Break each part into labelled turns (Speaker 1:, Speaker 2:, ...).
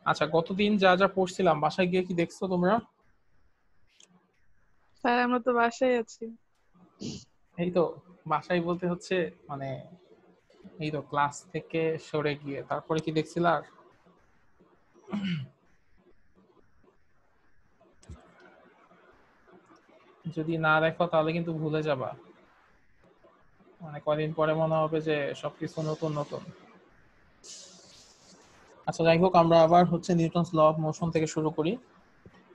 Speaker 1: আচ্ছা, গতদিন যা যা পড়ছিলাম বাসায় গিয়ে কি দেখছো তোমরা?
Speaker 2: স্যার আমরা তো বাসায় আছি।
Speaker 1: এই তো, বাসায় বলতে হচ্ছে মানে এই তো ক্লাস থেকে সরে গিয়ে তারপরে কি দেখছিলা? আর যদি না দেখো তাহলে কিন্তু ভুলে যাবা। মানে কয়দিন পরে মনে হবে যে সবকিছু নতুন নতুন। আচ্ছা, যাই হোক, আমরা আবার হচ্ছে নিউটনস ল অফ মোশন থেকে শুরু করি।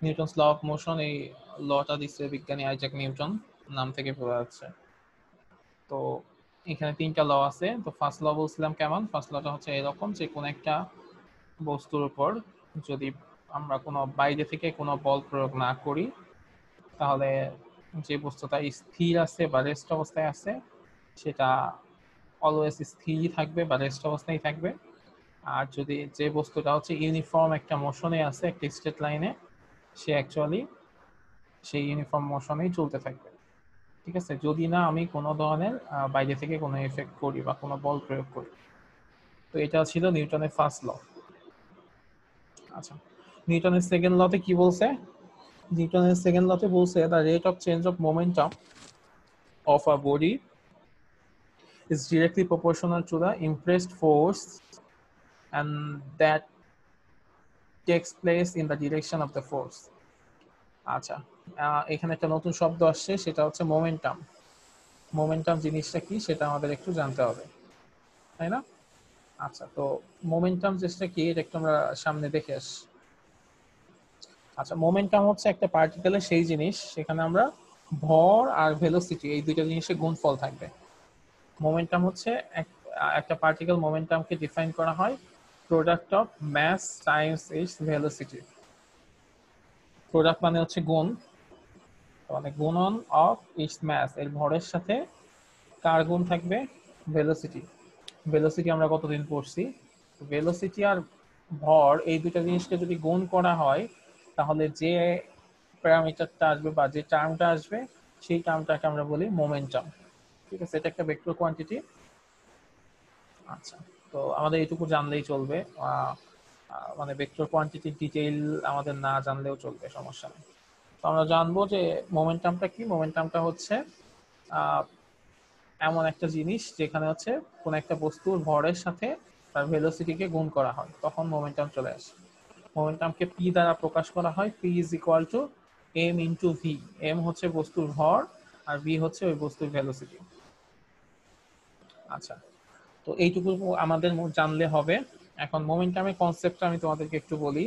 Speaker 1: নিউটনস ল অফ মোশন, এই লটা দিচ্ছে বিজ্ঞানী আইজ্যাক নিউটন, নাম থেকে বোঝা যাচ্ছে। তো এখানে তিনটা ল আছে। তো ফার্স্ট ল বলছিলাম কেমন, ফার্স্ট লটা হচ্ছে এরকম যে কোন একটা বস্তুর উপর যদি আমরা কোনো বাইরে থেকে কোনো বল প্রয়োগ না করি, তাহলে যে বস্তুটা স্থির আছে বা রেস্ট অবস্থায় আছে সেটা অলওয়েজ স্থিরই থাকবে বা রেস্ট অবস্থায় থাকবে। আর যদি যে বস্তুটা হচ্ছে ইউনিফর্ম একটা মোশনে আছে, একটা স্ট্রেট লাইনে, সে অ্যাকচুয়ালি সেই ইউনিফর্ম মোশনেই চলতে থাকবে। ঠিক আছে, যদি না আমি কোনো ধরনের বাইরে থেকে কোনো এফেক্ট করি বা কোনো বল প্রয়োগ করি। তো এটা ছিল নিউটনের ফার্স্ট ল। আচ্ছা, নিউটনের সেকেন্ড লতে কি বলছে? নিউটনের সেকেন্ড লতে বলছে the rate of change of momentum of a body is directly proportional to the impressed force and that takes place in the direction of the force. আচ্ছা, এখানে একটা নতুন শব্দ আসছে, সেটা হচ্ছে মোমেন্টাম। মোমেন্টাম জিনিসটা কি সেটা আমাদের একটু জানতে হবে, তাই না? আচ্ছা, তো মোমেন্টাম জিনিসটা কি এটা একটু আমরা সামনে দেখে আসি। আচ্ছা, মোমেন্টাম হচ্ছে একটা পার্টিকেলের সেই জিনিস সেখানে আমরা ভর আর ভেলোসিটি এই দুইটা জিনিসের গুণফল থাকবে। মোমেন্টাম হচ্ছে একটা পার্টিকেল মোমেন্টামকে ডিফাইন করা হয় product of mass times its velocity. Product মানে হচ্ছে গুণ, মানে গুণন অফ ইটস মাস, এর ভরের সাথে কার গুণ থাকবে? ভেলোসিটি। ভেলোসিটি আমরা কতদিন পড়ছি? ভেলোসিটি আর ভর এই দুইটা জিনিসকে যদি গুণ করা হয় তাহলে যে প্যারামিটারটা আসবে বা যে টার্মটা আসবে সেই টার্মটাকে আমরা বলি মোমেন্টাম। ঠিক আছে, এটা একটা ভেক্টর কোয়ান্টিটি। আচ্ছা, তো আমাদের এইটুকু জানলেই চলবে। মানে ভেক্টর কোয়ান্টিটির ডিটেইল আমাদের না জানলেও চলবে, সমস্যা নেই। তো আমরা জানবো যে মোমেন্টামটা কি। মোমেন্টামটা হচ্ছে আহ, এমন একটা জিনিস যেখানে হচ্ছে কোন একটা বস্তুর ভরের সাথে তার ভেলোসিটিকে গুণ করা হয়, তখন মোমেন্টাম চলে আসে। মোমেন্টামকে পি দ্বারা প্রকাশ করা হয়, P is equal to M into V. M হচ্ছে বস্তুর ভর আর ভি হচ্ছে ওই বস্তুর ভেলোসিটি। আচ্ছা, তো এইটুকু আমাদের জানলে হবে। এখন মোমেন্টামের কনসেপ্টটা আমি তোমাদেরকে একটু বলি।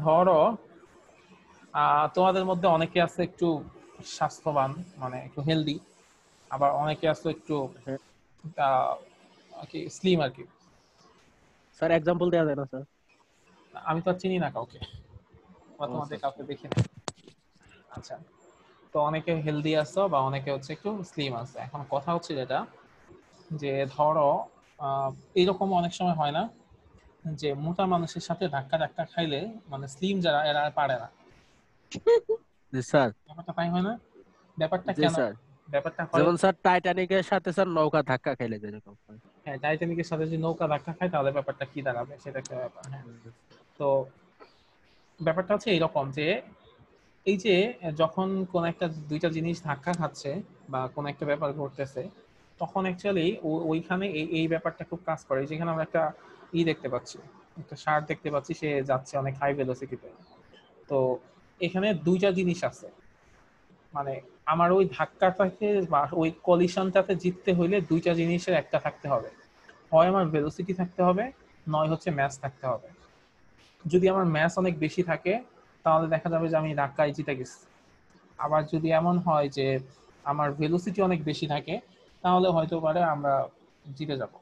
Speaker 1: ধরো তোমাদের মধ্যে অনেকে আছে একটু স্বাস্থ্যবান, মানে একটু হেলদি, আবার অনেকে আছে একটু
Speaker 3: হ্যাঁ
Speaker 1: আহ, কি স্লিম আর কি।
Speaker 3: স্যার, এক্সাম্পল দেওয়া যায় না স্যার?
Speaker 1: আমি তো আর চিনি না কাউকে, বা
Speaker 3: ও
Speaker 1: তোমাদের
Speaker 3: আচ্ছা আচ্ছা।
Speaker 1: কাউকে দেখি না। আচ্ছা, তো অনেকে হেলদি আছো বা অনেকে হচ্ছে একটু স্লিম আছে। এখন কথা হচ্ছে যেটা, যে ধরো আহ, এইরকম অনেক সময় হয় না যে মোটা মানুষের সাথে ধাক্কা ধাক্কা খাইলে মানে স্লিম যারা এরা আর পারে না।
Speaker 3: জি স্যার।
Speaker 1: ব্যাপারটা তাই হয় না? ব্যাপারটা
Speaker 3: জি
Speaker 1: কেন?
Speaker 3: স্যার।
Speaker 1: ব্যাপারটা হয়,
Speaker 3: যেমন স্যার টাইটানিকের সাথে স্যার নৌকা ধাক্কা খাইলে যেরকম হয়।
Speaker 1: হ্যাঁ, টাইটানিকের সাথে যদি নৌকা ধাক্কা খায় তাহলে ব্যাপারটা কি দাঁড়াবে সেটা একটা ব্যাপার। হ্যাঁ, তো ব্যাপারটা হচ্ছে এইরকম যে এই যে যখন কোন একটা দুইটা জিনিস ধাক্কা খাচ্ছে বা কোন একটা ব্যাপার ঘটতেছে, তখন অ্যাকচুয়ালি ওইখানে এই এই ব্যাপারটা খুব কাজ করে। যেখানে আমরা একটা দেখতে পাচ্ছি, একটা ষাঁড় দেখতে পাচ্ছি, সে যাচ্ছে অনেক হাই ভেলোসিটিতে। তো এখানে দুইটা জিনিস আছে, মানে আমার ওই ধাক্কাটাকে বা ওই কলিশনটাতে জিততে হইলে দুইটা জিনিসের একটা থাকতে হবে। হয় আমার ভেলোসিটি থাকতে হবে, নয় হচ্ছে ম্যাস থাকতে হবে। যদি আমার ম্যাস অনেক বেশি থাকে তাহলে দেখা যাবে যে আমি ধাক্কায় জিতে গেছি। আবার যদি এমন হয় যে আমার ভেলোসিটি অনেক বেশি থাকে তাহলে হয়তো পারে আমরা জিতে যাব।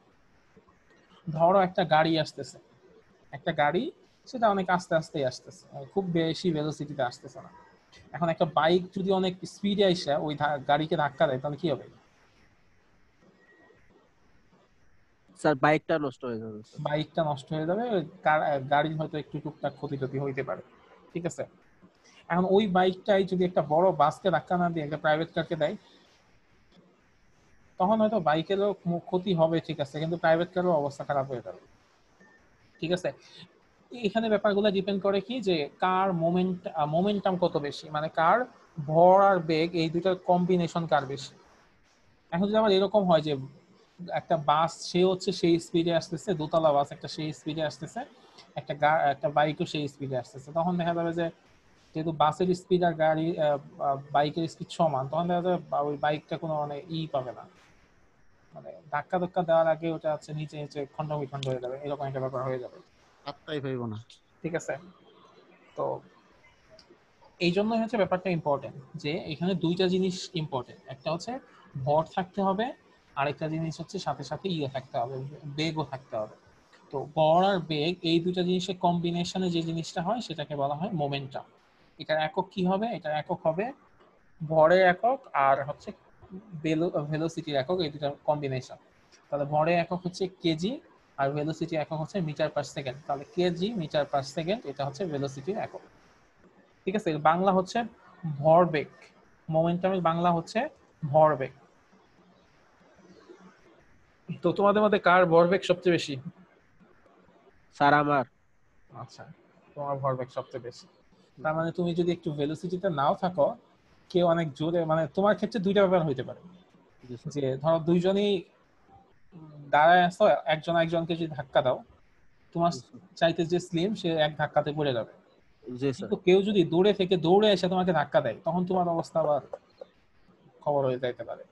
Speaker 1: ধরো একটা গাড়ি আসতেছে, একটা গাড়ি, সেটা অনেক আস্তে আস্তে আসতেছে, খুব বেশি ভেলোসিটিতে আসতেছে না। এখন একটা বাইক যদি অনেক স্পিডে এসে ওই গাড়িকে ধাক্কা দেয় তাহলে কি হবে?
Speaker 3: স্যার বাইকটা নষ্ট হয়ে যাবে স্যার।
Speaker 1: বাইকটা নষ্ট হয়ে যাবে, ওই গাড়ির হয়তো একটু টুকটাক ক্ষতি টতি হইতে পারে। ঠিক আছে, এখন ওই বাইকটাই যদি একটা বড় বাসকে ধাক্কা না দিয়ে একটা প্রাইভেট কারকে দেয়, তখন হয়তো বাইকেরও ক্ষতি হবে, ঠিক আছে, কিন্তু প্রাইভেট কারের অবস্থা খারাপ হয়ে যাবে। ঠিক আছে। এখানে ব্যাপারগুলো ডিপেন্ড করে কি যে কার মোমেন্টাম কত বেশি, মানে কার ভর আর বেগ এই দুইটার কম্বিনেশন কার বেশি। এখন যদি আবার এরকম হয় যে একটা বাস সে হচ্ছে সেই স্পিডে আসতেছে, দোতলা বাস একটা সেই স্পিডে আসতেছে, একটা বাইকও সেই স্পিডে আসতেছে, তখন দেখা যাবে যে যেহেতু বাসের স্পিড আর বাইকের স্পিড সমান, তখন দেখা যাবে ওই বাইকটা কোনো মানে পাবে না, মানে ধাক্কা ধাক্কা দেওয়ার আগে ওটা হচ্ছে নিচে নিচে খন্ড বিখণ্ড হয়ে যাবে, এরকম একটা ব্যাপার হয়ে যাবে।
Speaker 3: পাত্তাই পাইব না।
Speaker 1: ঠিক আছে। তো এই জন্যই হচ্ছে ব্যাপারটা ইম্পর্টেন্ট যে এখানে দুইটা জিনিস ইম্পর্টেন্ট, একটা হচ্ছে ভর থাকতে হবে, আরেকটা জিনিস হচ্ছে সাথে সাথে থাকতে হবে, বেগও থাকতে হবে। তো ভর আর বেগ এই দুইটা জিনিসের কম্বিনেশনে যে জিনিসটা হয় সেটাকে বলা হয় মোমেন্টাম। এটার একক কি হবে? এটার একক হবে ভরের একক আর হচ্ছে ভেলোসিটির একক, এই দুটার কম্বিনেশন। তাহলে ভরের একক হচ্ছে কেজি আর ভেলোসিটির একক হচ্ছে মিটার পার সেকেন্ড। তাহলে কেজি মিটার পার সেকেন্ড এটা হচ্ছে ভেলোসিটির একক। ঠিক আছে, বাংলা হচ্ছে ভরবেগ, মোমেন্টামের বাংলা হচ্ছে ভরবেগ। তো তোমাদের মধ্যে কার ভরবেগ সবচেয়ে বেশি?
Speaker 3: স্যার আমার।
Speaker 1: আচ্ছা, তোমার ভরবেগ সবচেয়ে বেশি। তার মানে তুমি যদি একটু ভেলোসিটিতে নাও থাকো, কেউ অনেক জোরে, মানে তোমার ক্ষেত্রে দুইটা ব্যাপার হইতে পারে,
Speaker 3: জি স্যার।
Speaker 1: যে ধরো দুইজনই দাঁড়ায় আসো, একজন একজনকে যদি ধাক্কা দাও, তোমার
Speaker 3: জি স্যার।
Speaker 1: চাইতে যে স্লিম সে এক ধাক্কাতে পড়ে যাবে।
Speaker 3: জি স্যার।
Speaker 1: কিন্তু কেউ যদি দূরে থেকে দৌড়ে এসে তোমাকে ধাক্কা দেয়, তখন তোমার অবস্থা আবার খবর হয়ে যাইতে পারে।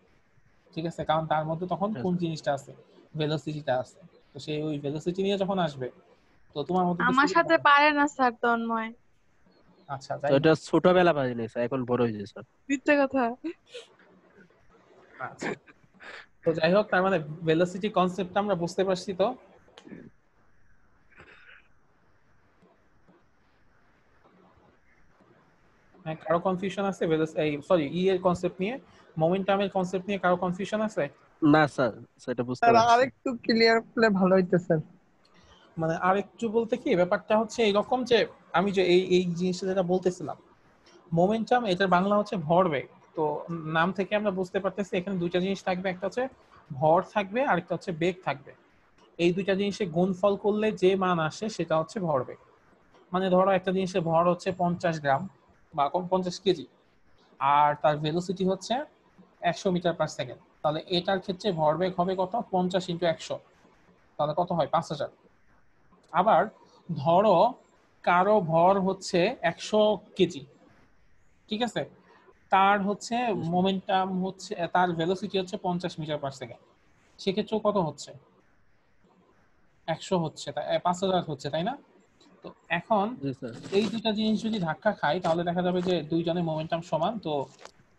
Speaker 1: ঠিক আছে, কারণ তার মধ্যে তখন
Speaker 3: হ্যাঁ
Speaker 1: কোন
Speaker 3: স্যার।
Speaker 1: জিনিসটা আছে, ভেলোসিটিটা আছে। তো সেই ওই ভেলোসিটি নিয়ে যখন আসবে, তো তোমার মধ্যে তো
Speaker 2: আমার সাথে পারে না স্যার তন্ময়।
Speaker 1: আচ্ছা
Speaker 3: তো
Speaker 1: যাই
Speaker 3: এটা
Speaker 1: হোক।
Speaker 3: ছোটবেলা পারি নাই স্যার, এখন বড় হয়েছে স্যার।
Speaker 2: মিথ্যে কথা।
Speaker 1: আচ্ছা, তো যাই হোক, তার মানে ভেলোসিটি কনসেপ্টটা আমরা বুঝতে পারছি। তো হ্যাঁ, কারো কনফিউশন আছে এই সরি এর কনসেপ্ট নিয়ে, মোমেন্টামের কনসেপ্ট নিয়ে কারো কনফিউশন আছে?
Speaker 3: না স্যার, সেটা বুঝতে
Speaker 4: স্যার
Speaker 3: পারছি।
Speaker 4: আরেকটু ক্লিয়ার করলে ভালো হইতো স্যার।
Speaker 1: মানে আরেকটু বলতে কি ব্যাপারটা হচ্ছে এইরকম যে আমি যে এই এই জিনিসটা যেটা বলতেছিলাম, মোমেন্টাম এটার বাংলা হচ্ছে ভরবেগ। তো নাম থেকে আমরা বুঝতে পারতেছি এখানে দুইটা জিনিস থাকবে, একটা হচ্ছে ভর থাকবে আর একটা হচ্ছে বেগ থাকবে। এই দুইটা জিনিসের গুণফল করলে যে মান আসে সেটা হচ্ছে ভরবেগ। মানে ধরো একটা জিনিসের ভর হচ্ছে 50 গ্রাম বা 50 কেজি, আর তার ভেলোসিটি হচ্ছে 100 মিটার পার সেকেন্ড, তাহলে এটার ক্ষেত্রে ভরবেগ হবে কত? 50 × 100, তাহলে কত হয়? 5000। আবার ধরো কারো ভর হচ্ছে 100 কেজি, ঠিক আছে, তার হচ্ছে
Speaker 3: জি স্যার।
Speaker 1: মোমেন্টাম হচ্ছে, তার ভেলোসিটি হচ্ছে 50 মিটার পার সেকেন্ড, সেক্ষেত্রেও কত হচ্ছে? 100 হচ্ছে, তাই 5000 হচ্ছে, তাই না? তো এখন
Speaker 3: জি স্যার।
Speaker 1: এই দুইটা জিনিস যদি ধাক্কা খায়, তাহলে দেখা যাবে যে দুইজনের মোমেন্টাম সমান, তো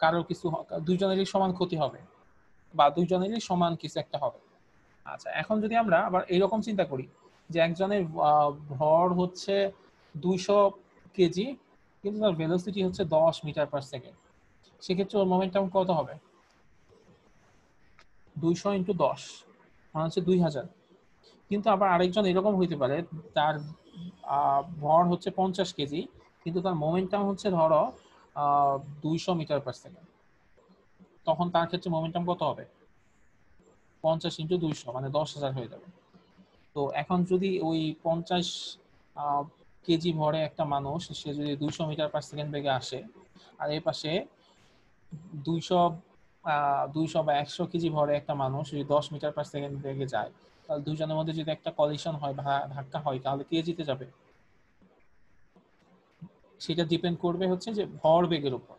Speaker 1: কারো কিছু দুইজনেরই সমান ক্ষতি হবে বা দুইজনেরই সমান কিছু একটা হবে। আচ্ছা, এখন যদি আমরা আবার এইরকম চিন্তা করি যে একজনের ভর হচ্ছে 200 কেজি, কিন্তু তার ভেলোসিটি হচ্ছে 10 মিটার পার সেকেন্ড, সেক্ষেত্রে ওর মোমেন্টাম কত হবে? 200 × 10 মানে হচ্ছে 2000। কিন্তু আবার আরেকজন এরকম হইতে পারে, তার ভর হচ্ছে 50 কেজি, কিন্তু তার মোমেন্টাম হচ্ছে ধরো 200 মিটার পার সেকেন্ড, তখন তার ক্ষেত্রে মোমেন্টাম কত হবে? 50 × 200 মানে 10,000 হয়ে যাবে। তো এখন যদি ওই 50 কেজি ভরে একটা মানুষ, সে যদি 200 মিটার পার সেকেন্ড বেগে আসে, আর এই পাশে 200 বা 100 কেজি ভরে একটা মানুষ যদি 10 মিটার পার সেকেন্ড বেগে যায়, তাহলে দুইজনের মধ্যে যদি একটা কলিশন হয় বা ধাক্কা হয়, তাহলে কে জিতে যাবে? সেটা ডিপেন্ড করবে হচ্ছে যে ভরবেগের উপর,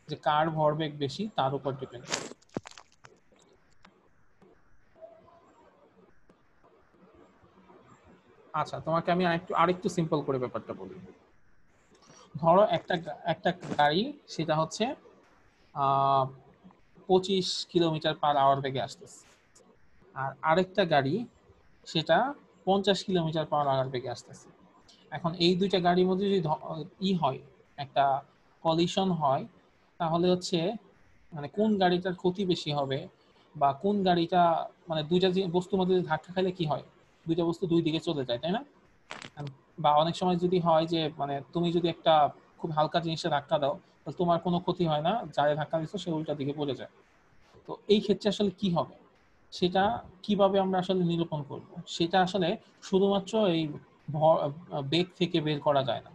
Speaker 1: যে কার ভরবেগ বেশি তার উপর ডিপেন্ড করবে। আচ্ছা, তোমাকে আমি আরেকটু সিম্পল করে ব্যাপারটা বলি। ধরো একটা একটা গাড়ি, সেটা হচ্ছে 25 কিলোমিটার পার আওয়ার বেগে আসতেছে, আর আরেকটা গাড়ি সেটা 50 কিলোমিটার পার আওয়ার বেগে আসতেছে। এখন এই দুইটা গাড়ির মধ্যে যদি হয়, একটা কলিশন হয়, তাহলে হচ্ছে মানে কোন গাড়িটার ক্ষতি বেশি হবে, বা কোন গাড়িটা, মানে দুইটা বস্তুর মধ্যে ধাক্কা খাইলে কি হয়? দুইটা বস্তু দুই দিকে চলে যায়, তাই না? বা অনেক সময় যদি হয় যে মানে তুমি যদি একটা খুব হালকা জিনিসে ধাক্কা দাও, তাহলে তোমার কোনো ক্ষতি হয় না, যারে ধাক্কা দিচ্ছ সে উল্টা দিকে পড়ে যায়। তো এই ক্ষেত্রে আসলে কি হবে? সেটা কিভাবে আমরা আসলে নিরূপণ করব, সেটা আসলে শুধুমাত্র এই বেগ থেকে বের করা যায় না।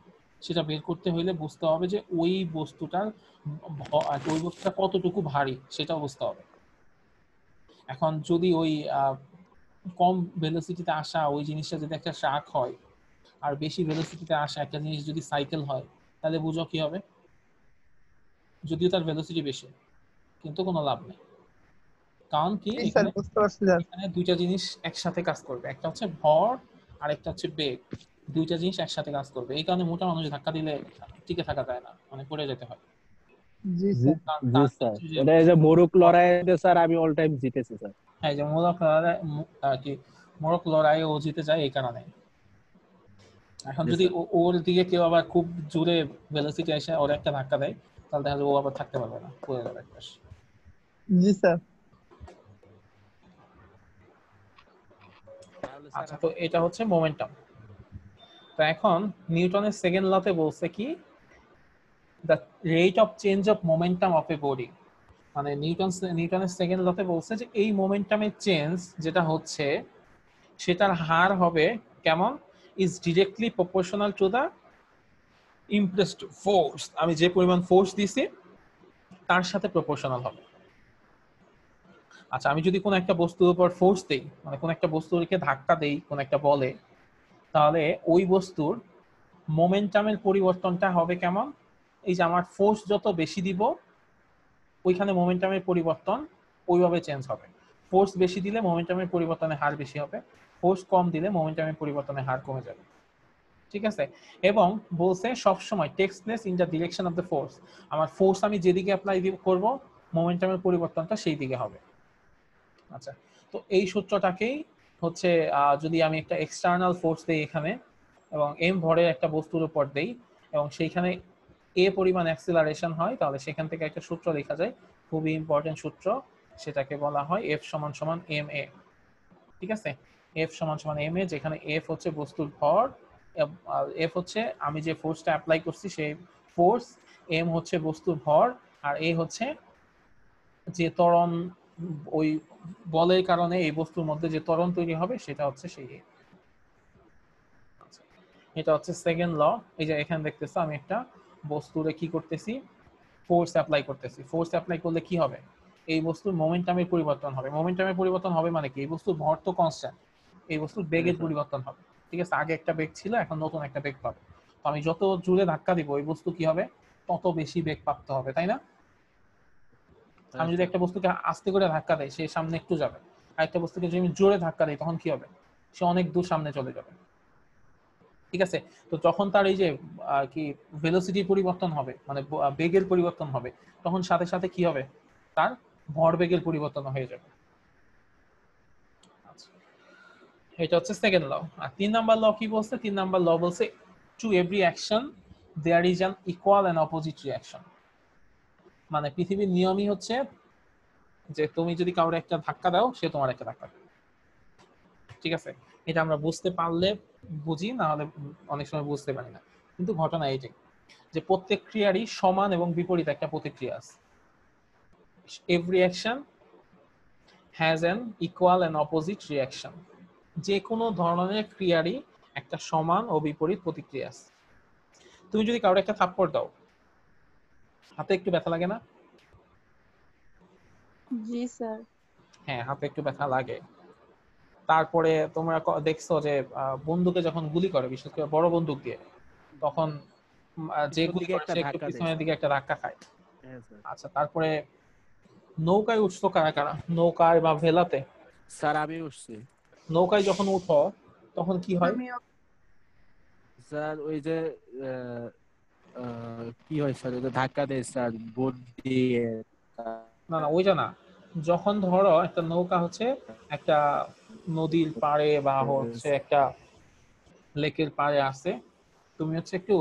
Speaker 1: সেটা বের করতে হইলে বুঝতে হবে যে ওই বস্তুটার ওই বস্তুটা কতটুকু ভারী সেটা বুঝতে হবে। এখন যদি ওই কম ভেলোসিটিতে আসা ওই জিনিসটা যদি একটা ট্রাক হয়, আর বেশি ভেলোসিটিতে আসা একটা জিনিস যদি সাইকেল হয়, তাহলে বুঝো কি হবে? যদিও তার ভেলোসিটি বেশি, কিন্তু কোনো লাভ নেই। কারণ কি,
Speaker 4: জি স্যার,
Speaker 1: এখানে
Speaker 4: বুঝতে পারছি স্যার।
Speaker 1: এখানে দুইটা জিনিস একসাথে কাজ করবে, একটা হচ্ছে ভর আর একটা হচ্ছে বেগ। দুইটা জিনিস একসাথে কাজ করবে, এই কারণে মোটা মানুষ ধাক্কা দিলে টিকে থাকা যায় না, মানে পড়ে যেতে হয়।
Speaker 4: জি
Speaker 3: জি
Speaker 4: স্যার।
Speaker 3: জি
Speaker 1: তার
Speaker 3: স্যার,
Speaker 1: হচ্ছে যে
Speaker 3: এটা এই যে মোরগ লড়াইতে স্যার আমি অল টাইম জিতেছি স্যার।
Speaker 1: হ্যাঁ, যে মোরক লড়াই কি মোরক লড়াই ও জিতে যায় এই কারণে। এখন
Speaker 3: জি
Speaker 1: যদি
Speaker 3: স্যার।
Speaker 1: ওর দিকে কেউ আবার খুব জোরে ভেলোসিটি এসে ওর একটা ধাক্কা দেয়, তাহলে তাহলে ও আবার থাকতে পারবে না, পড়ে যাবে একপাশ।
Speaker 4: জি স্যার।
Speaker 3: তাহলে স্যার
Speaker 1: আচ্ছা, তো এটা হচ্ছে মোমেন্টাম। তো এখন নিউটনের সেকেন্ড লতে বলছে কি, the rate of change of momentum of A body. মানে নিউটনের সেকেন্ড লতে বলছে যে এই মোমেন্টামের চেঞ্জ যেটা হচ্ছে সেটার হার হবে কেমন, is directly proportional to the impressed force. আমি যে পরিমাণ ফোর্স দিছি তার সাথে প্রপোর্শনাল হবে। আচ্ছা, আমি যদি কোনো একটা বস্তুর উপর ফোর্স দেই, মানে কোনো একটা বস্তুকে ধাক্কা দেই কোনো একটা বলে, তাহলে ওই বস্তুর মোমেন্টামের পরিবর্তনটা হবে কেমন, এই যে আমার ফোর্স যত বেশি দিব ওইখানে মোমেন্টামের পরিবর্তন ওইভাবে চেঞ্জ হবে। ফোর্স বেশি দিলে মোমেন্টামের পরিবর্তনের হার বেশি হবে, ফোর্স কম দিলে মোমেন্টামের পরিবর্তনের হার কমে যাবে। ঠিক আছে? এবং বলছে সবসময় takes place in the direction of the force. আমার ফোর্স আমি যেদিকে অ্যাপ্লাই করব মোমেন্টামের পরিবর্তনটা সেই দিকে হবে। আচ্ছা, তো এই সূত্রটাকেই হচ্ছে যদি আমি একটা এক্সটার্নাল ফোর্স দেই এখানে এবং এম ভরের একটা বস্তুর উপর দেই এবং সেইখানে এ পরিমাণ অ্যাক্সিলারেশন হয়, তাহলে সেখান থেকে একটা সূত্র লেখা যায়, খুবই ইম্পর্টেন্ট সূত্র, সেটাকে বলা হয় এফ সমান সমান এম এ। ঠিক আছে? এফ সমান সমান এম এ, যেখানে এফ হচ্ছে বস্তুর ভর, এফ হচ্ছে আমি যে ফোর্সটা অ্যাপ্লাই করছি সেই ফোর্স, এম হচ্ছে বস্তুর ভর, আর এ হচ্ছে যে ত্বরণ, ওই বলের কারণে এই বস্তুর মধ্যে যে ত্বরণ তৈরি হবে সেটা হচ্ছে সেই। এটা হচ্ছে সেকেন্ড ল। এই যে এখানে দেখতেছো আমি একটা বস্তুরে কি করতেছি, ফোর্স অ্যাপ্লাই করতেছি। ফোর্স অ্যাপ্লাই করলে কি হবে, এই বস্তুর মোমেন্টামের পরিবর্তন হবে। মোমেন্টামের পরিবর্তন হবে মানে কি, এই বস্তুর ভর তো কনস্ট্যান্ট, এই বস্তুর বেগের পরিবর্তন হবে। ঠিক আছে? আগে একটা বেগ ছিল, এখন নতুন একটা বেগ পাবে। তো আমি যত জোরে ধাক্কা দিব ওই বস্তু কি হবে, তত বেশি বেগ প্রাপ্ত হবে, তাই না? আমি যদি একটা বস্তুকে আস্তে করে ধাক্কা দেই সে সামনে একটু যাবে, আর একটা বস্তুকে যদি আমি জোরে ধাক্কা দিই তখন কি হবে, সে অনেক দূর সামনে চলে যাবে। ঠিক আছে? তো যখন তার এই যে কি ভেলোসিটি পরিবর্তন হবে, মানে বেগের পরিবর্তন হবে, তখন সাথে সাথে কি হবে, তার ভরবেগের পরিবর্তন হয়ে যাবে। আচ্ছা, এটা হচ্ছে সেকেন্ড ল। আর 3 নাম্বার ল কি বলছে, 3 নাম্বার ল বলছে to every action there is an equal and opposite reaction. মানে পৃথিবীর নিয়মই হচ্ছে যে তুমি যদি কাউরে একটা ধাক্কা দাও সে তোমার একটা ধাক্কা দেবে। ঠিক আছে? এটা আমরা বুঝতে পারলে বুঝি, না হলে অনেক সময় বুঝতে পারি না, কিন্তু ঘটনা এইটাই যে প্রত্যেক ক্রিয়ারই সমান এবং বিপরীত একটা প্রতিক্রিয়া আছে। Every action has an equal and opposite reaction. যে কোনো ধরনের ক্রিয়ারই একটা সমান ও বিপরীত প্রতিক্রিয়া আছে। তুমি যদি কাউকে একটা থাপ্পড় দাও, হাতে একটু ব্যথা লাগে না?
Speaker 2: জি স্যার।
Speaker 1: হ্যাঁ, হাতে একটু ব্যথা লাগে। তারপরে তোমরা দেখছো যে বন্দুকে যখন গুলি করে, বিশেষ করে বড় বন্দুক দিয়ে, তখন যে
Speaker 3: পিছন
Speaker 1: গুলি
Speaker 3: দিকে
Speaker 1: করে
Speaker 3: একটা
Speaker 1: সে একটু
Speaker 3: ধাক্কা দেয়
Speaker 1: পিছনের
Speaker 3: স্যার।
Speaker 1: দিকে একটা ধাক্কা খায়।
Speaker 3: হ্যাঁ স্যার।
Speaker 1: আচ্ছা, তারপরে নৌকায় উঠছো কারা কারা, নৌকায় বা ভেলাতে?
Speaker 3: স্যার আমি উঠছি।
Speaker 1: নৌকায় যখন উঠো তখন কি হয়?
Speaker 2: আমিও।
Speaker 3: স্যার ওই যে আহ, কি হয় স্যার, ওই যে ধাক্কা দেয় স্যার বোট দিয়ে।
Speaker 1: না না, ওইটা না। যখন ধরো একটা নৌকা হচ্ছে একটা নদীর পাড়ে বা হচ্ছে একটা লেকের পাড়ে আছে, তুমি হচ্ছে একটু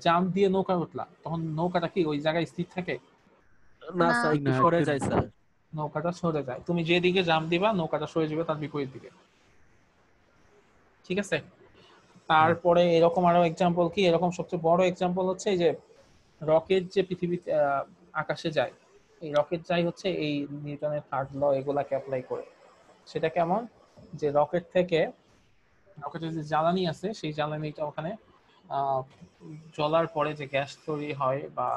Speaker 1: জাম্প দিয়ে নৌকা উঠলা, তখন নৌকাটা কি ওই জায়গায় স্থির থাকে?
Speaker 3: না
Speaker 2: না।
Speaker 3: স্যার, একটু সরে যায় স্যার।
Speaker 1: নৌকাটা সরে যায়, তুমি যেদিকে জাম্প দিবা নৌকাটা সরে যাবে তার বিপরীত দিকে। ঠিক আছে?
Speaker 3: হ্যাঁ স্যার।
Speaker 1: তারপরে এরকম আরো এক্সাম্পল কি, এরকম সবচেয়ে বড় এক্সাম্পল হচ্ছে এই যে রকেট যে পৃথিবীতে আকাশে যায়, এই রকেট যাই হচ্ছে এই নিউটনের থার্ড ল এগুলাকে অ্যাপ্লাই করে। সেটা কেমন, যে রকেটের যে জ্বালানি আছে সেই জ্বালানিটা ওখানে আহ, জ্বলার পরে যে গ্যাস তৈরি হয় বা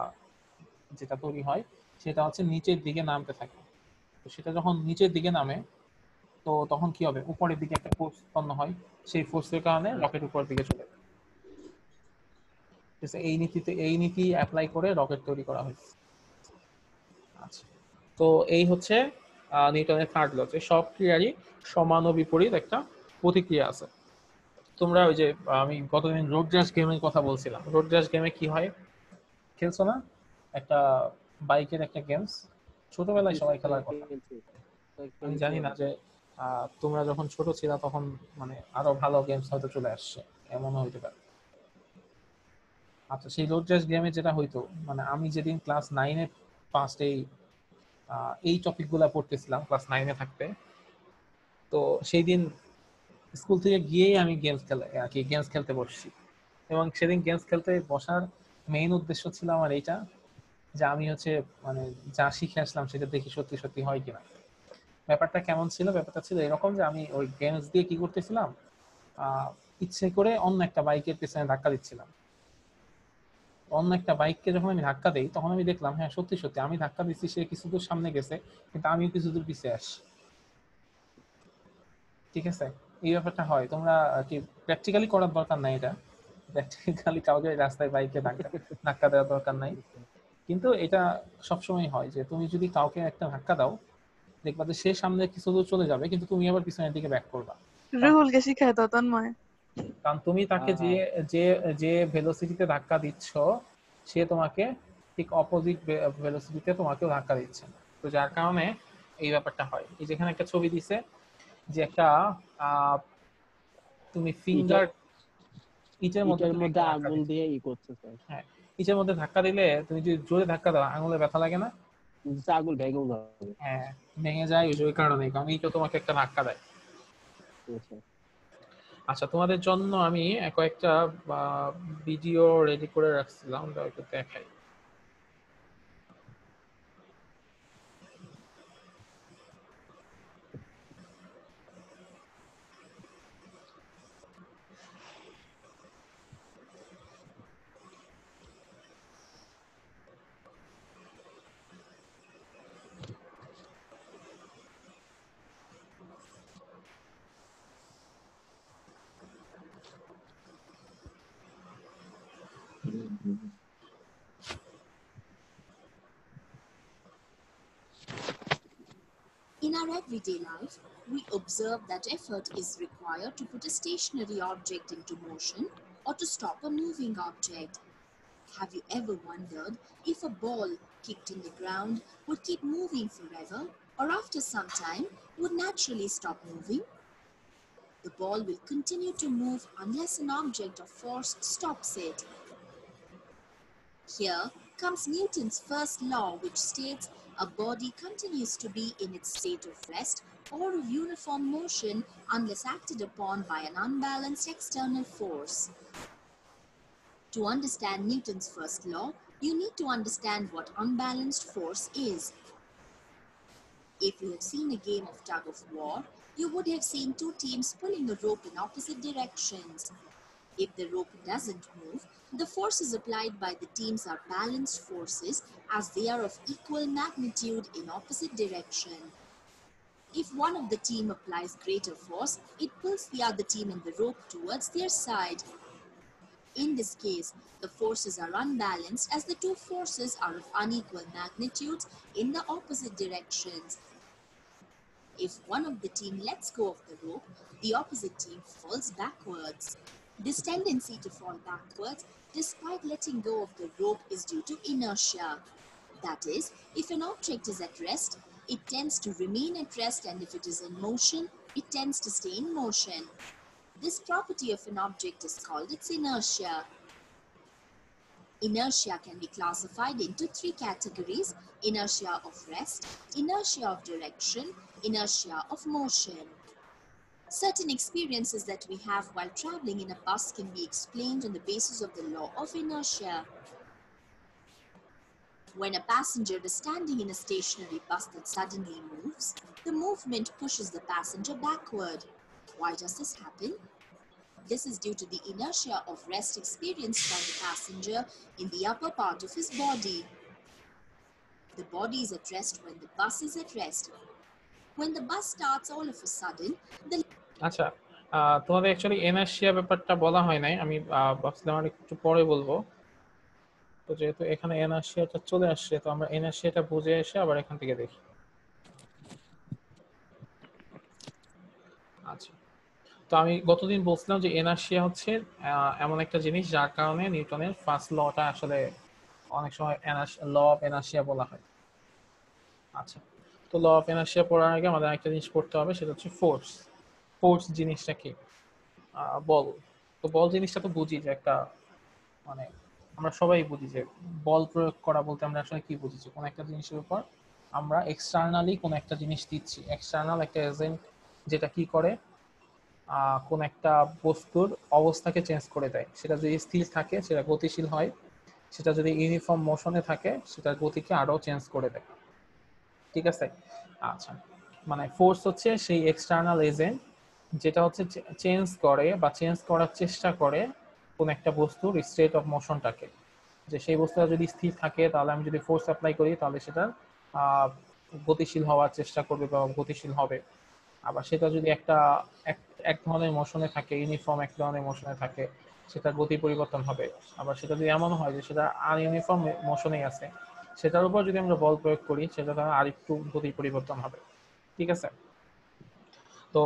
Speaker 1: যেটা তৈরি হয় সেটা হচ্ছে নিচের দিকে নামতে থাকে। তো সেটা যখন নিচের দিকে নামে তো তখন কি হবে, উপরের দিকে একটা ফোর্স উৎপন্ন হয়, সেই ফোর্সের কারণে রকেট উপরের দিকে চলে যায়। ঠিক আছে, এই নীতি অ্যাপ্লাই করে রকেট তৈরি করা হয়েছে। আচ্ছা, তো এই হচ্ছে নিউটনের থার্ড ল, যে সব ক্রিয়ারই সমান ও বিপরীত একটা প্রতিক্রিয়া আছে। তোমরা ওই যে আমি গতদিন রোড র্যাশ গেমের কথা বলছিলাম, রোড র্যাশ গেমে কি হয় খেলছো না, একটা বাইকের একটা গেমস, ছোটবেলায় সবাই খেলার কথা। আমি জানি না যে তোমরা যখন ছোট ছিলা তখন মানে আরো ভালো গেমস হয়তো চলে আসছে, এমনও হইতে পারে। আচ্ছা, সেই রোড র্যাশ গেমে যেটা হইতো, মানে আমি যেদিন ক্লাস 9-এ ফার্স্ট এই টপিক গুলা পড়তেছিলাম ক্লাস 9-এ থাকতে, তো সেই দিন স্কুল থেকে গিয়েই আমি গেমস খেলতে বসছি। এবং সেদিন গেমস খেলতে বসার মেইন উদ্দেশ্য ছিল আমার এইটা, যে আমি হচ্ছে মানে যা শিখে আসলাম সেটা দেখি সত্যি সত্যি হয় কিনা। ব্যাপারটা কেমন ছিল, ব্যাপারটা ছিল এরকম যে আমি ওই গেমস দিয়ে কি করতেছিলাম, ইচ্ছে করে অন্য একটা বাইকের পেছনে ধাক্কা দিচ্ছিলাম। অন্য একটা বাইককে যখন আমি ধাক্কা দিই তখন আমি দেখলাম হ্যাঁ সত্যি সত্যি আমি ধাক্কা দিচ্ছি, সে কিছু দূর সামনে গেছে কিন্তু আমিও কিছু দূর পিছিয়ে আসছি। ঠিক আছে, এই ব্যাপারটা হয়, তোমরা কি প্র্যাকটিক্যালি করার দরকার নাই, এটা প্র্যাকটিক্যালি কাউকে রাস্তায় বাইকে ধাক্কা ধাক্কা দেওয়ার দরকার নাই, কিন্তু এটা সবসময় হয় যে তুমি যদি কাউকে একটা ধাক্কা দাও দেখবা যে সে সামনে কিছু দূর চলে যাবে কিন্তু তুমি আবার পিছনের দিকে ব্যাক করবা। কারণ
Speaker 2: রুহুলকে শিখায় তো তন্ময়।
Speaker 1: কারণ তুমি তাকে যে যে যে ভেলোসিটিতে ধাক্কা দিচ্ছ সে তোমাকে ঠিক অপোজিট ভেলোসিটিতে তোমাকেও ধাক্কা দিচ্ছে। তো যার কারণে এই ব্যাপারটা হয়। এই যেখানে একটা ছবি দিছে যে একটা তুমি ফিঙ্গার ইটের মধ্যে
Speaker 3: ইটের
Speaker 1: তুমি
Speaker 3: মধ্যে
Speaker 1: একটা ধাক্কা
Speaker 3: আঙুল
Speaker 1: দিচ্ছ।
Speaker 3: দিয়ে করছে স্যার,
Speaker 1: হ্যাঁ, ইটের মধ্যে ধাক্কা দিলে তুমি যদি জোরে ধাক্কা দাও আঙুলে ব্যথা লাগে না?
Speaker 3: আঙুল ভেঙে যাবে।
Speaker 1: হ্যাঁ, ভেঙে যায় ওই কারণে, কারণ ইটও তোমাকে একটা ধাক্কা দেয়। আচ্ছা, তোমাদের জন্য আমি কয়েকটা ভিডিও রেডি করে রাখছিলাম, ওটা একটু দেখাই।
Speaker 5: In our everyday life, we observe that effort is required to put a stationary object into motion or to stop a moving object. Have you ever wondered if a ball kicked in the ground would keep moving forever, or after some time would naturally stop moving? The ball will continue to move unless an object of force stops it. Here comes Newton's first law, which states a body continues to be in its state of rest or of uniform motion unless acted upon by an unbalanced external force. To understand Newton's first law, you need to understand what unbalanced force is. If you have seen a game of tug of war, you would have seen two teams pulling a rope in opposite directions. If the rope doesn't move, the forces applied by the teams are balanced forces as they are of equal magnitude in opposite direction. If one of the team applies greater force, it pulls the other team and the rope towards their side. In this case, the forces are unbalanced as the two forces are of unequal magnitudes in the opposite directions. If one of the team lets go of the rope, the opposite team falls backwards. This tendency to fall backwards despite letting go of the rope is due to inertia. That is, if an object is at rest, it tends to remain at rest, and if it is in motion, it tends to stay in motion. This property of an object is called its inertia. Inertia can be classified into three categories: inertia of rest, inertia of direction, inertia of motion. Certain experiences that we have while traveling in a bus can be explained on the basis of the law of inertia. When a passenger is standing in a stationary bus that suddenly moves, the movement pushes the passenger backward. Why does this happen? This is due to the inertia of rest experienced by the passenger in the upper part of his body. The body is at rest when the bus is at rest. When the bus starts all of a sudden, the
Speaker 1: আচ্ছা, তোমাদের actually এনার্শিয়া ব্যাপারটা বলা হয় নাই, আমি ভাবছিলাম আর একটু পরে বলবো। তো যেহেতু এখানে এনার্শিয়াটা চলে আসছে, তো আমরা এনার্শিয়াটা বুঝে এসে আবার এখান থেকে দেখি। আচ্ছা, তো আমি গতদিন বলছিলাম যে এনার্শিয়া হচ্ছে এমন একটা জিনিস যার কারণে নিউটনের ফার্স্ট লটা আসলে অনেক সময় ল অফ এনার্শিয়া বলা হয়। আচ্ছা, তো ল অফ এনার্শিয়া পড়ার আগে আমাদের একটা জিনিস পড়তে হবে, সেটা হচ্ছে ফোর্স। ফোর্স জিনিসটা কি? বল। তো বল জিনিসটা তো বুঝি যে একটা, মানে আমরা সবাই বুঝি যে বল প্রয়োগ করা বলতে আমরা আসলে কি বুঝি, যে কোনো একটা জিনিসের উপর আমরা এক্সটার্নালি কোনো একটা জিনিস দিচ্ছি, এক্সটার্নাল একটা এজেন্ট যেটা কি করে কোন একটা বস্তুর অবস্থাকে চেঞ্জ করে দেয়। সেটা যদি স্থির থাকে সেটা গতিশীল হয়, সেটা যদি ইউনিফর্ম মোশনে থাকে সেটার গতিকে আরো চেঞ্জ করে দেয়। ঠিক আছে? আচ্ছা, মানে ফোর্স হচ্ছে সেই এক্সটার্নাল এজেন্ট যেটা হচ্ছে চেঞ্জ করে বা চেঞ্জ করার চেষ্টা করে কোন একটা বস্তুর স্টেট অফ মোশনটাকে। যে সেই বস্তুটা যদি স্থির থাকে তাহলে আমি যদি ফোর্স অ্যাপ্লাই করি তাহলে সেটা গতিশীল হওয়ার চেষ্টা করবে বা গতিশীল হবে। আবার সেটা যদি একটা এক ধরনের মোশনে থাকে, ইউনিফর্ম এক ধরনের মোশনে থাকে, সেটা গতি পরিবর্তন হবে। আবার সেটা যদি এমন হয় যে সেটা আনইউনিফর্ম মোশনেই আছে, সেটার উপর যদি আমরা বল প্রয়োগ করি সেটা আরেকটু গতি পরিবর্তন হবে। ঠিক আছে? তো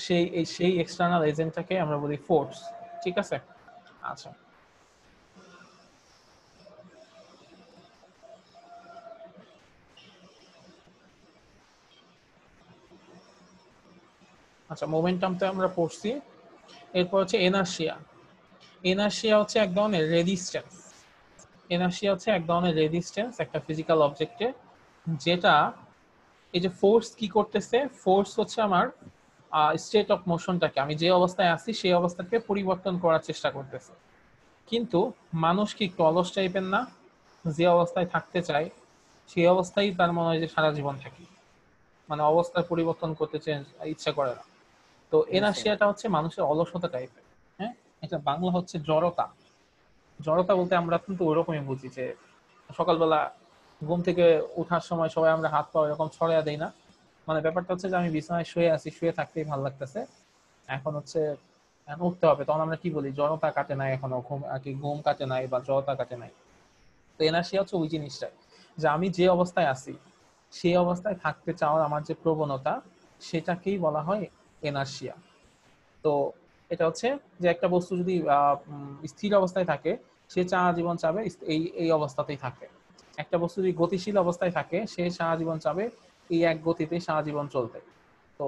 Speaker 1: সেই এক্সটার্নাল এজেন্টটাকে আমরা বলি ফোর্স। ঠিক আছে? আচ্ছা, আচ্ছা, মোমেন্টামটা আমরা পড়ছি। এরপর হচ্ছে এনার্শিয়া। এনার্শিয়া হচ্ছে এক ধরনের রেজিস্ট্যান্স। এনার্শিয়া হচ্ছে এক ধরনের রেজিস্ট্যান্স একটা ফিজিক্যাল অবজেক্টে, যেটা এই যে ফোর্স কি করতেছে, ফোর্স হচ্ছে আমার স্টেট অফ মোশনটাকে, আমি যে অবস্থায় আছি সেই অবস্থাকে পরিবর্তন করার চেষ্টা করতেছে। কিন্তু মানুষ কি একটু অলস টাইপের না? যে অবস্থায় থাকতে চায় সেই অবস্থায় তার মনে হয় যে সারা জীবন থাকি, মানে অবস্থার পরিবর্তন করতে ইচ্ছা করে না। তো এনার্শিয়াটা হচ্ছে মানুষের অলসতা টাইপের। হ্যাঁ, এটা বাংলা হচ্ছে জড়তা। জড়তা বলতে আমরা কিন্তু ওইরকমই বুঝি যে সকালবেলা ঘুম থেকে ওঠার সময় সবাই আমরা হাত পা এরকম ছড়াইয়া দেই না। মানে ব্যাপারটা হচ্ছে যে আমি বিছানায় শুয়ে আছি, শুয়ে থাকতেই ভালো লাগতেছে, এখন হচ্ছে এখন উঠতে হবে, তখন আমরা কি বলি? জড়তা কাটে নাই, এখনো ঘুম আর কি ঘুম কাটে নাই বা জড়তা কাটে নাই। তো এনার্শিয়া হচ্ছে ওই জিনিসটাই, যে আমি যে অবস্থায় আছি সেই অবস্থায় থাকতে চাওয়ার আমার যে প্রবণতা, সেটাকেই বলা হয় এনার্শিয়া। তো এটা হচ্ছে যে একটা বস্তু যদি স্থির অবস্থায় থাকে সে সারা জীবন চাবে এই এই অবস্থাতেই থাকে। একটা বস্তু যদি গতিশীল অবস্থায় থাকে সে সারা জীবন চাবে এই এক গতিতে সারা জীবন চলতে। তো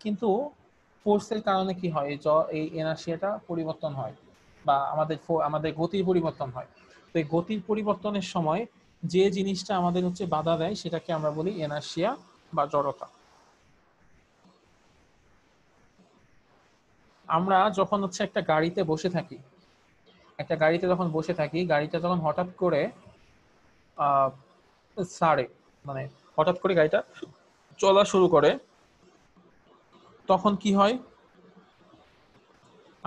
Speaker 1: কিন্তু ফোর্সের কারণে কি হয়, এই এনার্শিয়াটা পরিবর্তন হয় বা আমাদের গতির পরিবর্তন হয়। তো এই গতির পরিবর্তনের সময় যে জিনিসটা আমাদের হচ্ছে বাধা দেয় সেটাকে আমরা বলি এনার্শিয়া বা জড়তা। আমরা যখন হচ্ছে একটা গাড়িতে বসে থাকি, গাড়িটা যখন হঠাৎ করে ছাড়ে, মানে হঠাৎ করে গাড়িটা চলা শুরু করে, তখন কি হয়?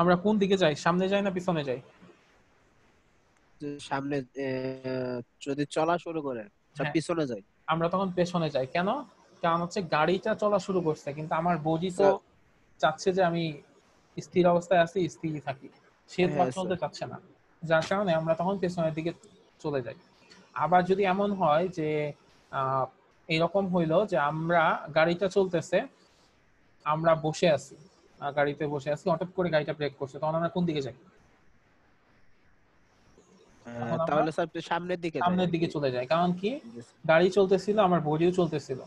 Speaker 1: আমরা কোন দিকে যাই? সামনে যাই না পিছনে যাই?
Speaker 3: সামনে যদি চলা শুরু করে
Speaker 1: হ্যাঁ,
Speaker 3: পিছনে যায়।
Speaker 1: আমরা তখন পেছনে যাই। কেন? কারণ হচ্ছে গাড়িটা চলা শুরু করছে, কিন্তু আমার বডি তো চাচ্ছে যে আমি স্থির অবস্থায় আছি, স্থির থাকি, সে তো আর
Speaker 3: হ্যাঁ
Speaker 1: চলতে
Speaker 3: স্যার।
Speaker 1: চাচ্ছে না। যার কারণে আমরা তখন পেছনের দিকে চলে যাই। আবার যদি এমন হয় যে আহ এরকম হইলো যে আমরা গাড়িটা চলতেছে, আমরা বসে আছি, গাড়িতে বসে আছি, হঠাৎ করে গাড়িটা ব্রেক করছে, তখন আমরা কোন দিকে যাই? তখন আমরা
Speaker 3: তাহলে স্যার সামনের দিকে যায়
Speaker 1: সামনের
Speaker 3: আর
Speaker 1: দিকে
Speaker 3: কি।
Speaker 1: চলে যাই। কারণ কি? গাড়ি চলতেছিল, আমার বডিও চলতেছিল,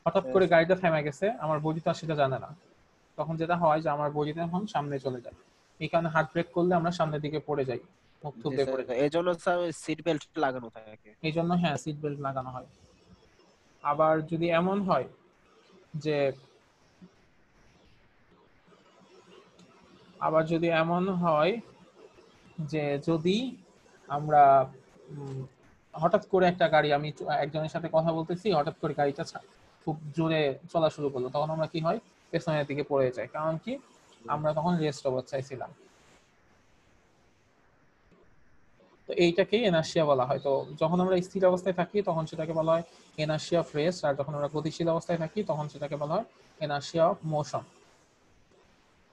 Speaker 1: হঠাৎ করে গাড়িটা থেমে গেছে, আমার বডি তো আর সেটা জানে না। তখন যেটা হয় যে আমার বডিটা এখন সামনে চলে যায়। এই কারণে হার্ট ব্রেক করলে আমরা সামনের দিকে পড়ে যাই, মুখ থুবড়ে পড়ে যাই।
Speaker 3: এই জন্য স্যার সিট বেল্ট লাগানো থাকে।
Speaker 1: এই জন্য হ্যাঁ, সিট বেল্ট লাগানো হয়। আবার যদি এমন হয় যে আবার যদি এমন হয় যে যদি আমরা হঠাৎ করে একটা গাড়ি, আমি একজনের সাথে কথা বলতেছি, হঠাৎ করে গাড়িটা খুব জোরে চলা শুরু করলো, তখন আমরা কি হয়, পেছনের দিকে পড়ে যাই। কারণ কি, আমরা তখন রেস্ট অবস্থায় ছিলাম। তো এইটাকেই ইনার্শিয়া বলা হয়। তো যখন আমরা স্থির অবস্থায় থাকি তখন সেটাকে বলা হয় ইনার্শিয়া অফ রেস্ট, আর যখন আমরা গতিশীল অবস্থায় থাকি তখন সেটাকে বলা হয় ইনার্শিয়া অফ মোশন।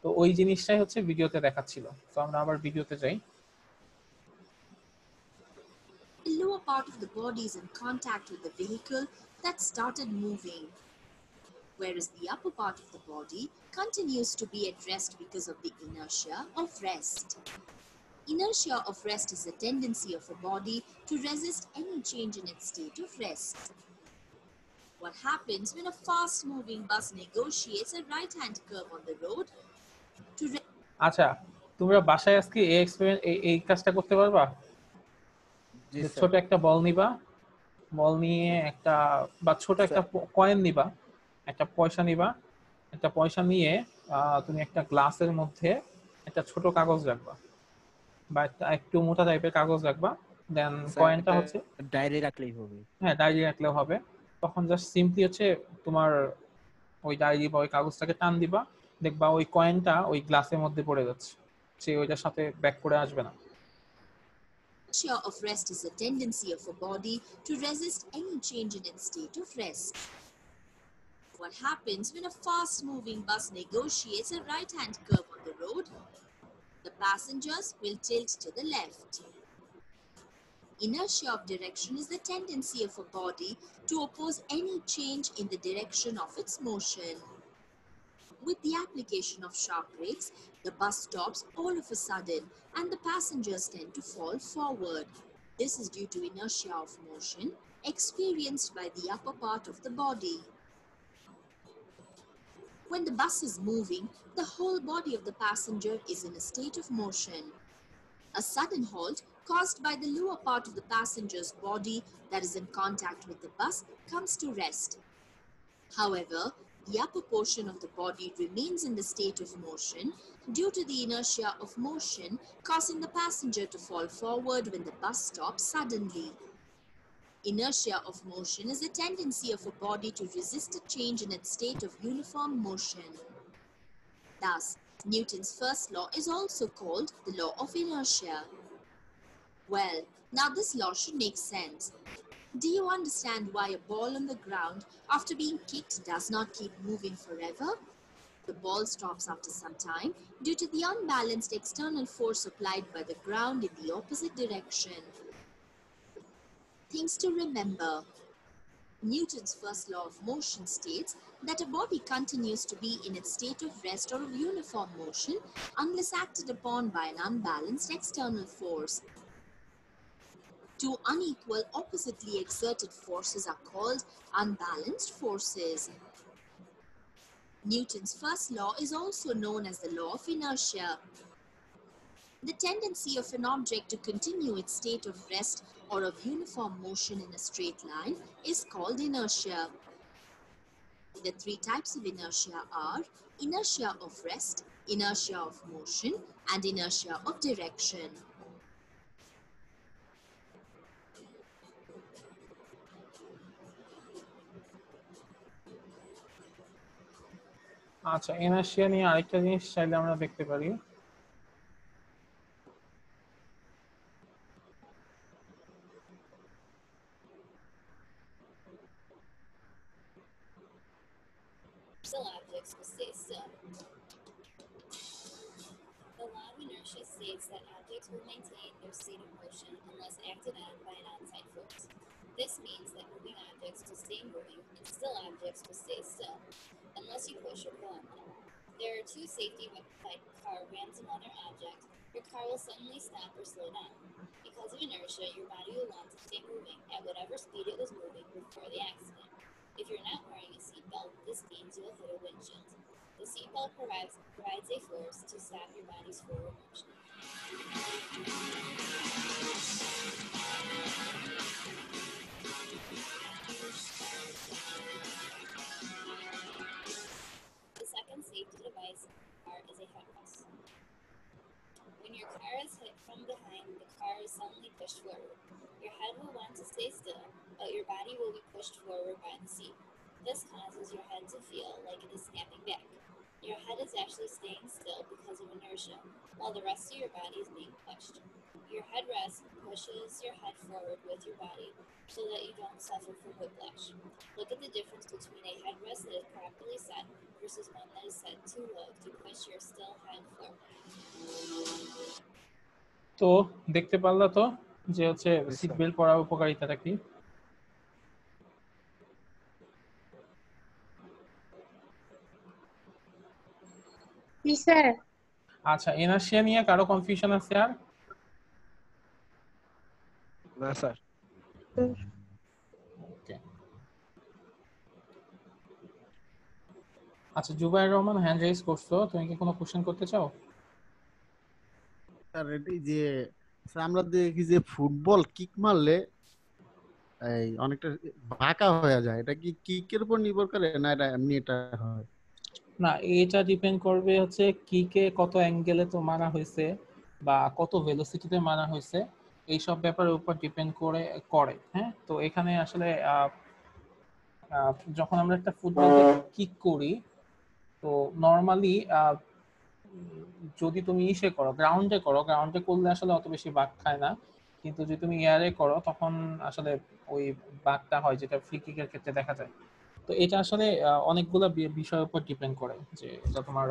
Speaker 1: তো ওই জিনিসটাই হচ্ছে ভিডিওতে দেখাচ্ছিল। তো আমরা আবার ভিডিওতে যাই।
Speaker 5: The lower part of the body is in contact with the vehicle that started moving, whereas the upper part of the body continues to be at rest because of the inertia of rest. Inertia of rest is the tendency of a body to resist any change in its state of rest. What happens when a fast-moving bus negotiates a right-hand curve on the road to
Speaker 1: আচ্ছা, তোমরা বাসায় আজকে এই experiment এই কাজটা করতে পারবা?
Speaker 3: জি
Speaker 1: যে
Speaker 3: স্যার।
Speaker 1: ছোট একটা বল নিবা, বল নিয়ে একটা বা ছোট একটা কয়েন নিবা, একটা পয়সা নিবা, একটা পয়সা নিয়ে তুমি একটা গ্লাসের মধ্যে একটা ছোট কাগজ রাখবা, বা একটা একটু মোটা টাইপের কাগজ রাখবা। দেন
Speaker 3: স্যার
Speaker 1: কয়েনটা
Speaker 3: একটা
Speaker 1: হচ্ছে,
Speaker 3: ডায়েরি রাখলেই হবে।
Speaker 1: হ্যাঁ ডায়েরি রাখলেও হবে। তখন জাস্ট সিম্পলি হচ্ছে তোমার ওই ডায়েরি বা ওই কাগজটাকে টান দিবা, দেখবা ওই কয়েনটা ওই গ্লাসের মধ্যে পড়ে যাচ্ছে, সে ওইটার সাথে ব্যাক করে আসবে না।
Speaker 5: inertia of rest is the tendency of a body to resist any change in its state of rest. What happens when a fast-moving bus negotiates a right-hand curve on the road? The passengers will tilt to the left. Inertia of direction is the tendency of a body to oppose any change in the direction of its motion. With the application of sharp brakes, the bus stops all of a sudden and the passengers tend to fall forward. This is due to inertia of motion experienced by the upper part of the body. When the bus is moving, the whole body of the passenger is in a state of motion. A sudden halt caused by the lower part of the passenger's body that is in contact with the bus comes to rest. However, the upper portion of the body remains in the state of motion due to the inertia of motion causing the passenger to fall forward when the bus stops suddenly. Inertia of motion is the tendency of a body to resist a change in its state of uniform motion. Thus, Newton's first law is also called the law of inertia. Well, now this law should make sense. Do you understand why a ball on the ground, after being kicked, does not keep moving forever? The ball stops after some time due to the unbalanced external force applied by the ground in the opposite direction. Things to remember. Newton's first law of motion states that a body continues to be in its state of rest or of uniform motion unless acted upon by an unbalanced external force. Two unequal, oppositely exerted forces are called unbalanced forces. Newton's first law is also known as the law of inertia. The tendency of an object to continue its state of rest or of uniform motion in a straight line is called inertia. The three types of inertia are inertia of rest, inertia of motion, and inertia of direction.
Speaker 1: আচ্ছা, inertia নিয়ে আরেকটা জিনিস চাইলে আমরা দেখতে পারি।
Speaker 5: Still objects will stay still. The law of inertia states that objects will maintain their state of motion unless acted on by an outside force. This means that moving objects will stay moving and still objects will stay still, unless you push or pull on them. There are two safety like car rams another object, your car will suddenly stop or slow down. Because of inertia, your body will want to stay moving at whatever speed it was moving before the accident. If you're not wearing a seatbelt, this means you'll hit a windshield. The seatbelt provides a force to stop your body's forward motion. The second safety device in the car is a headrest. When your car is hit from behind, the car is suddenly pushed forward. Your
Speaker 6: head will want to stay still, but your body will be pushed forward by the seat. This causes your head to feel like it is snapping back. Your head is actually staying still because of inertia, while the rest of your body is being pushed. Your headrest pushes your head forward with your body so that you don't suffer from whiplash. Look at the difference between a headrest that is properly set versus one that is set too low to push your still head forward.
Speaker 1: তো দেখতে পারলা তো যে হচ্ছে
Speaker 3: জি
Speaker 1: seat
Speaker 3: sir.
Speaker 1: Belt পরার উপকারিতাটা কি?
Speaker 2: জি sir.
Speaker 1: আচ্ছা, inertia নিয়ে কারো কনফিউশন আছে আর?
Speaker 3: না স্যার।
Speaker 1: ওকে। আচ্ছা, জুবাইর রহমান হ্যান্ড রেজ করছো, তুমি কি কোনো কোশ্চেন করতে চাও?
Speaker 7: স্যার এটি যে স্যার আমরা দেখি যে ফুটবল কিক মারলে এই অনেকটা বাঁকা হয়ে যায়, এটা কি কিকের উপর নির্ভর করে না এটা এমনি এটা হয়?
Speaker 1: না, এটা ডিপেন্ড করবে হচ্ছে কিকে কত অ্যাঙ্গেলে তো মারা হয়েছে বা কত ভেলোসিটিতে মারা হয়েছে, এইসব ব্যাপারের উপর ডিপেন্ড করে। হ্যাঁ, তো এখানে আসলে যখন আমরা একটা ফুটবলকে কিক করি, তো নর্মালি যদি তুমি ইসে করো, গ্রাউন্ডে করলে আসলে অত বেশি বাঁক খায় না, কিন্তু যদি তুমি এয়ারে করো তখন আসলে ওই বাঁকটা হয়, যেটা ফ্রি কিকের ক্ষেত্রে দেখা যায়। তো এটা আসলে অনেকগুলো বিষয়ের উপর ডিপেন্ড করে, যে এটা তোমার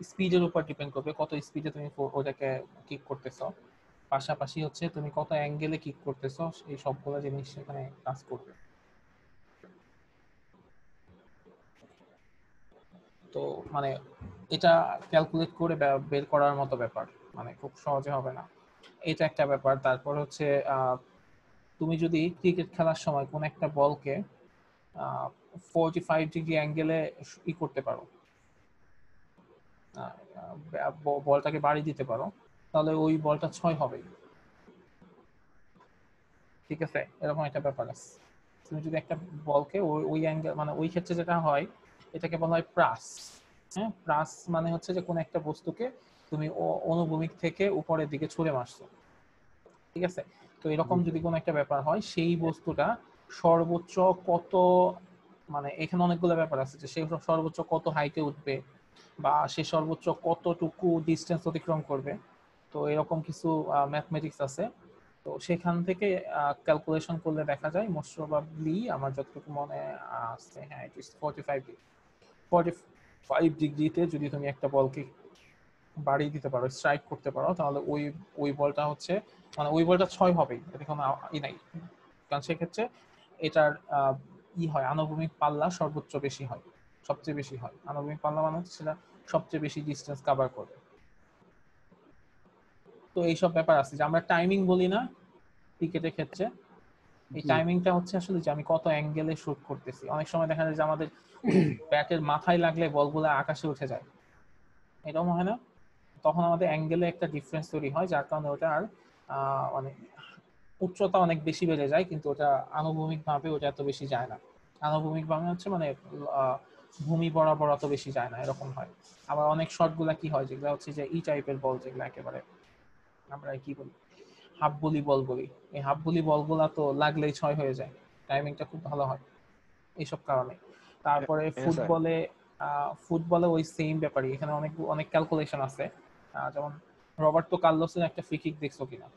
Speaker 1: স্পিডের উপর ডিপেন্ড করবে, কত স্পিডে তুমি ওটাকে কিক করতেছো, পাশাপাশি হচ্ছে তুমি কত অ্যাঙ্গেলে কিক করতেছো, এই সবগুলো জিনিস সেখানে কাজ করবে। তো মানে এটা ক্যালকুলেট করে বের করার মতো ব্যাপার, মানে খুব সহজে হবে না, এটা একটা ব্যাপার। তারপর হচ্ছে তুমি যদি ক্রিকেট খেলার সময় কোন একটা বলকে 45 ডিগ্রি অ্যাঙ্গেলে ই করতে পারো, বলটাকে বাড়ি দিতে পারো, তাহলে ওই বলটা 6 হবে। ঠিক আছে, এরকম একটা ব্যাপার আছে। তুমি যদি একটা বলকে ওই অ্যাঙ্গেল, মানে ওই ক্ষেত্রে যেটা হয়, এটাকে বলা হয় প্রাস। হ্যাঁ, প্রাস মানে হচ্ছে যে কোন একটা বস্তুকে তুমি অনুভূমিক থেকে উপরের দিকে ছুঁড়ে মারছো। ঠিক আছে, তো এরকম যদি কোনো একটা ব্যাপার হয়, সেই বস্তুটা সর্বোচ্চ কত, মানে এখানে অনেকগুলো ব্যাপার আছে, যে সে সর্বোচ্চ কত হাইটে উঠবে বা সে সর্বোচ্চ কতটুকু ডিস্টেন্স অতিক্রম করবে। তো এরকম কিছু ম্যাথমেটিক্স আছে, তো সেখান থেকে ক্যালকুলেশন করলে দেখা যায় মোস্ট প্রবাবলি, আমার যতটুকু মনে আছে, হ্যাঁ ইট ইজ 45 ডিগ্রিতে যদি তুমি একটা বলকে বাড়িয়ে দিতে পারো, স্ট্রাইক করতে পারো, তাহলে ওই বলটা হচ্ছে, মানে ওই বলটা 6 হবেই, এতে কোনো ই নাই। কারণ সেক্ষেত্রে এটার হয়, আনুভূমিক পাল্লা সর্বোচ্চ বেশি হয়, সবচেয়ে বেশি হয়। আনুভূমিক পাল্লা মানে হচ্ছে সেটা সবচেয়ে বেশি ডিস্টেন্স কভার করবে। তো এইসব ব্যাপার আছে, যে আমরা টাইমিং বলি না ক্রিকেটের ক্ষেত্রে, এই টাইমিংটা হচ্ছে আসলে যে আমি কত অ্যাঙ্গেলে শুট করতেছি। অনেক সময় দেখা যায় যে আমাদের ব্যাটের মাথায় লাগলে বলগুলো আকাশে উঠে যায়, এরকম হয় না? তখন আমাদের অ্যাঙ্গেলে একটা ডিফারেন্স তৈরি হয়, যার কারণে ওটার মানে উচ্চতা অনেক বেশি বেড়ে যায়, কিন্তু ওটা আনুভূমিক ভাবে ওটা এত বেশি যায় না। আনুভূমিক ভাবে হচ্ছে মানে ভূমি বরাবর অত বেশি যায় না, এরকম হয়। আবার অনেক শটগুলা কি হয়, যেগুলো হচ্ছে যে ই টাইপের বল, যেগুলো একেবারে আমরা কি বলি, হাফ ভলি বল বলি, এই হাফ ভলি বলগুলা তো লাগলেই 6 হয়ে যায়, টাইমিংটা খুব ভালো হয় এইসব কারণে। তারপরে ফুটবলে ওই সেম ব্যাপারই, এখানে অনেক অনেক ক্যালকুলেশন আছে। যেমন রবার্তো কার্লোসের একটা ফ্রি কিক দেখছো কিনা,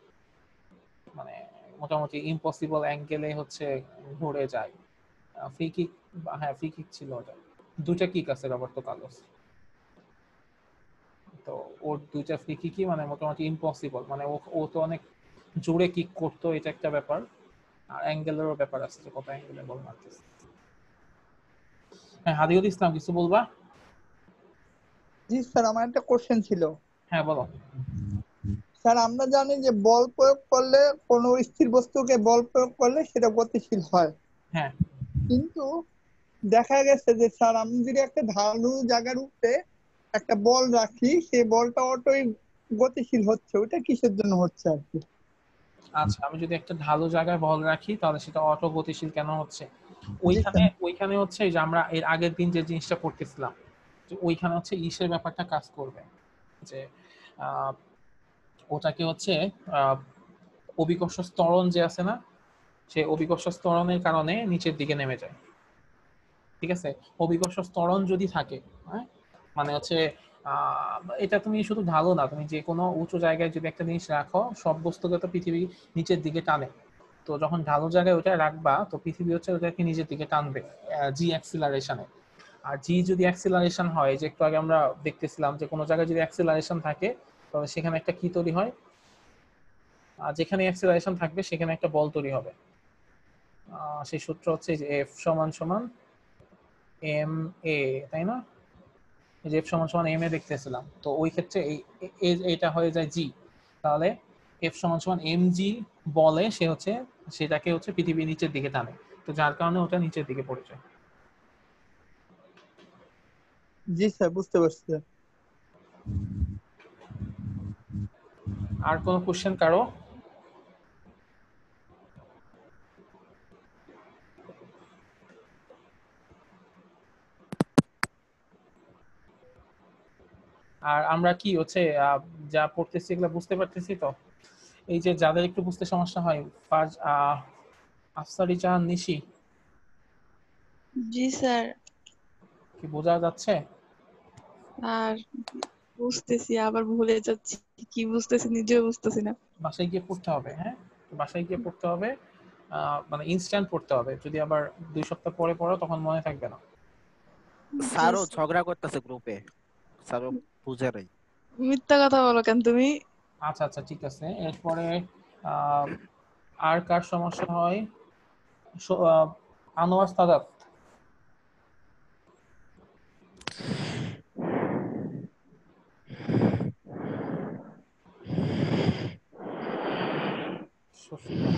Speaker 1: মানে মোটামুটি ইম্পসিবল অ্যাঙ্গেলে হচ্ছে ঘুরে যায় ফ্রি কিক। হ্যাঁ, ফ্রি কিক ছিল ওটা, দুইটা কিক আছে রবার্তো কার্লোস, তো ওর দুইটা ফ্রি কিকই মানে মোটামুটি ইম্পসিবল, মানে ও তো অনেক জোরে কিক করতো, এটা একটা ব্যাপার। আর অ্যাঙ্গেলেরও ব্যাপার আছে, যে কত অ্যাঙ্গেলে বল মারতেছে। হ্যাঁ, হাদিউল ইসলাম কিছু বলবা?
Speaker 4: জি স্যার, আমার একটা কোশ্চেন ছিল।
Speaker 1: হ্যাঁ বলো।
Speaker 4: স্যার আমরা জানি যে বল প্রয়োগ করলে, কোনো স্থির বস্তুকে বল প্রয়োগ করলে সেটা গতিশীল হয়,
Speaker 1: হ্যাঁ,
Speaker 4: কিন্তু দেখা গেছে যে স্যার আমি যদি একটা ঢালু জায়গার উপরে একটা বল রাখি, সেই বলটা অটোই গতিশীল হচ্ছে, ওটা কিসের জন্য হচ্ছে আর কি?
Speaker 1: আচ্ছা, আমি যদি একটা ঢালু জায়গায় বল রাখি, তাহলে সেটা অটো গতিশীল কেন হচ্ছে?
Speaker 4: জি
Speaker 1: ওইখানে
Speaker 4: স্যার।
Speaker 1: ওইখানে হচ্ছে যে আমরা এর আগের দিন যে জিনিসটা পড়তেছিলাম, যে ওইখানে হচ্ছে ইসের ব্যাপারটা কাজ করবে, যে ওটাকে হচ্ছে আহ, অভিকর্ষ ত্বরণ যে আছে না, সে অভিকর্ষ ত্বরণের কারণে নিচের দিকে নেমে যায়। ঠিক আছে, অভিকর্ষ ত্বরণ যদি থাকে, হ্যাঁ, মানে হচ্ছে এটা তুমি শুধু ঢালো না, তুমি যে কোনো উঁচু জায়গায় যদি একটা জিনিস রাখো, সব বস্তুকে তো পৃথিবী নিচের দিকে টানে। তো যখন ঢালু জায়গায় ওটা রাখবা, তো পৃথিবী হচ্ছে ওটাকে নিজের দিকে টানবে জি অ্যাক্সিলারেশনে। আর জি যদি অ্যাক্সিলারেশন হয়, যে একটু আগে আমরা দেখতেছিলাম যে কোনো জায়গায় যদি অ্যাক্সিলারেশন থাকে, তবে সেখানে একটা কি তৈরি হয়, যেখানে অ্যাক্সিলারেশন থাকবে সেখানে একটা বল তৈরি হবে। সেই সূত্র হচ্ছে যে এফ সমান সমান এম এ, তাই না? যে এফ সমান সমান এম এ দেখতেছিলাম, তো ওই ক্ষেত্রে এটা হয়ে যায় জি। তাহলে এফ সমান সমান এম জি বলে সে হচ্ছে সেটাকে হচ্ছে পৃথিবী নিচের দিকে টানে, তো যার কারণে ওটা নিচের দিকে পড়ে যায়।
Speaker 4: জি স্যার, বুঝতে পারছি।
Speaker 1: আর কোনো কোশ্চেন কারো? আর আমরা কি হচ্ছে যা পড়তেছি এগুলো বুঝতে পারতেছি তো? এই যে যাদের একটু বুঝতে সমস্যা হয়, আফসারি জাহান নিশি,
Speaker 2: জি স্যার।
Speaker 1: কি বোঝা যাচ্ছে?
Speaker 2: আর বুঝতেছি, আবার ভুলে যাচ্ছি, কি বুঝতেছি নিজেও বুঝতেছি না।
Speaker 1: বাসায় গিয়ে পড়তে হবে, হ্যাঁ, বাসায় গিয়ে পড়তে হবে, মানে ইনস্ট্যান্ট পড়তে হবে। যদি আবার 2 সপ্তাহ পরে পড়ো তখন মনে থাকবে না।
Speaker 2: জি
Speaker 3: স্যারও
Speaker 2: স্যার।
Speaker 3: ঝগড়া করতেছে গ্রুপে, স্যারও বুঝে নাই।
Speaker 2: মিথ্যা কথা বলো কেন তুমি?
Speaker 1: আচ্ছা আচ্ছা, ঠিক আছে। এরপরে আহ, আর কার সমস্যা হয়? আনোয়ার সাদাত, সুফিয়া,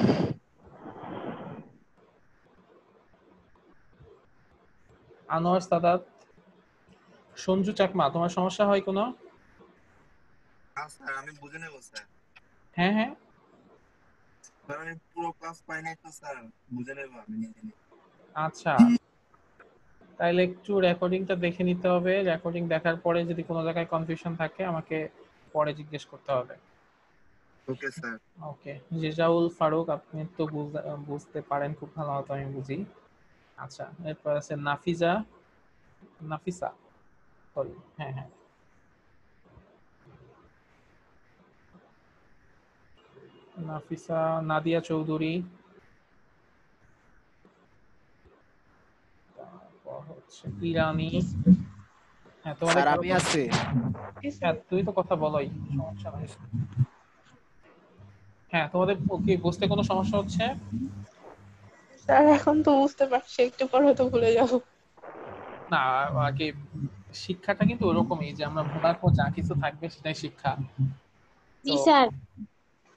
Speaker 1: আনোয়ার সাদাত, সঞ্জু চাকমা, তোমার সমস্যা হয় কোনো?
Speaker 8: স্যার আমি বুঝে নেব স্যার।
Speaker 1: হ্যাঁ হ্যাঁ,
Speaker 8: স্যার আমি পুরো ক্লাস পাই নাই তো স্যার, বুঝে নেব আমি নিজে নিজে।
Speaker 1: আচ্ছা, তাইলে একটু রেকর্ডিংটা দেখে নিতে হবে। রেকর্ডিং দেখার পরে যদি কোনো জায়গায় কনফিউশন থাকে আমাকে পরে জিজ্ঞেস করতে হবে।
Speaker 8: Okay sir.
Speaker 1: Okay, Rezaul Faruk, আপনি তো বুঝতে পারেন খুব ভালো মতো, আমি বুঝি। আচ্ছা, এরপর আছে নাফিসা, সরি, হ্যাঁ হ্যাঁ, নাফিসা, নাদিয়া চৌধুরী, তারপর হচ্ছে ইরানি। হ্যাঁ, তোমাদের
Speaker 3: স্যার
Speaker 1: কারো
Speaker 3: আমি আছি।
Speaker 1: হ্যাঁ, তুই তো কথা বলোই, সমস্যা নাই। হ্যাঁ, তোমাদের কি বুঝতে কোনো সমস্যা হচ্ছে?
Speaker 2: স্যার এখন তো বুঝতে পারছি, একটু পর হয়তো ভুলে যাবো।
Speaker 1: না, আর কি, শিক্ষাটা কিন্তু ওরকমই যে আমরা ভোলার পর যা কিছু থাকবে সেটাই শিক্ষা।
Speaker 9: জি
Speaker 1: তো
Speaker 9: স্যার,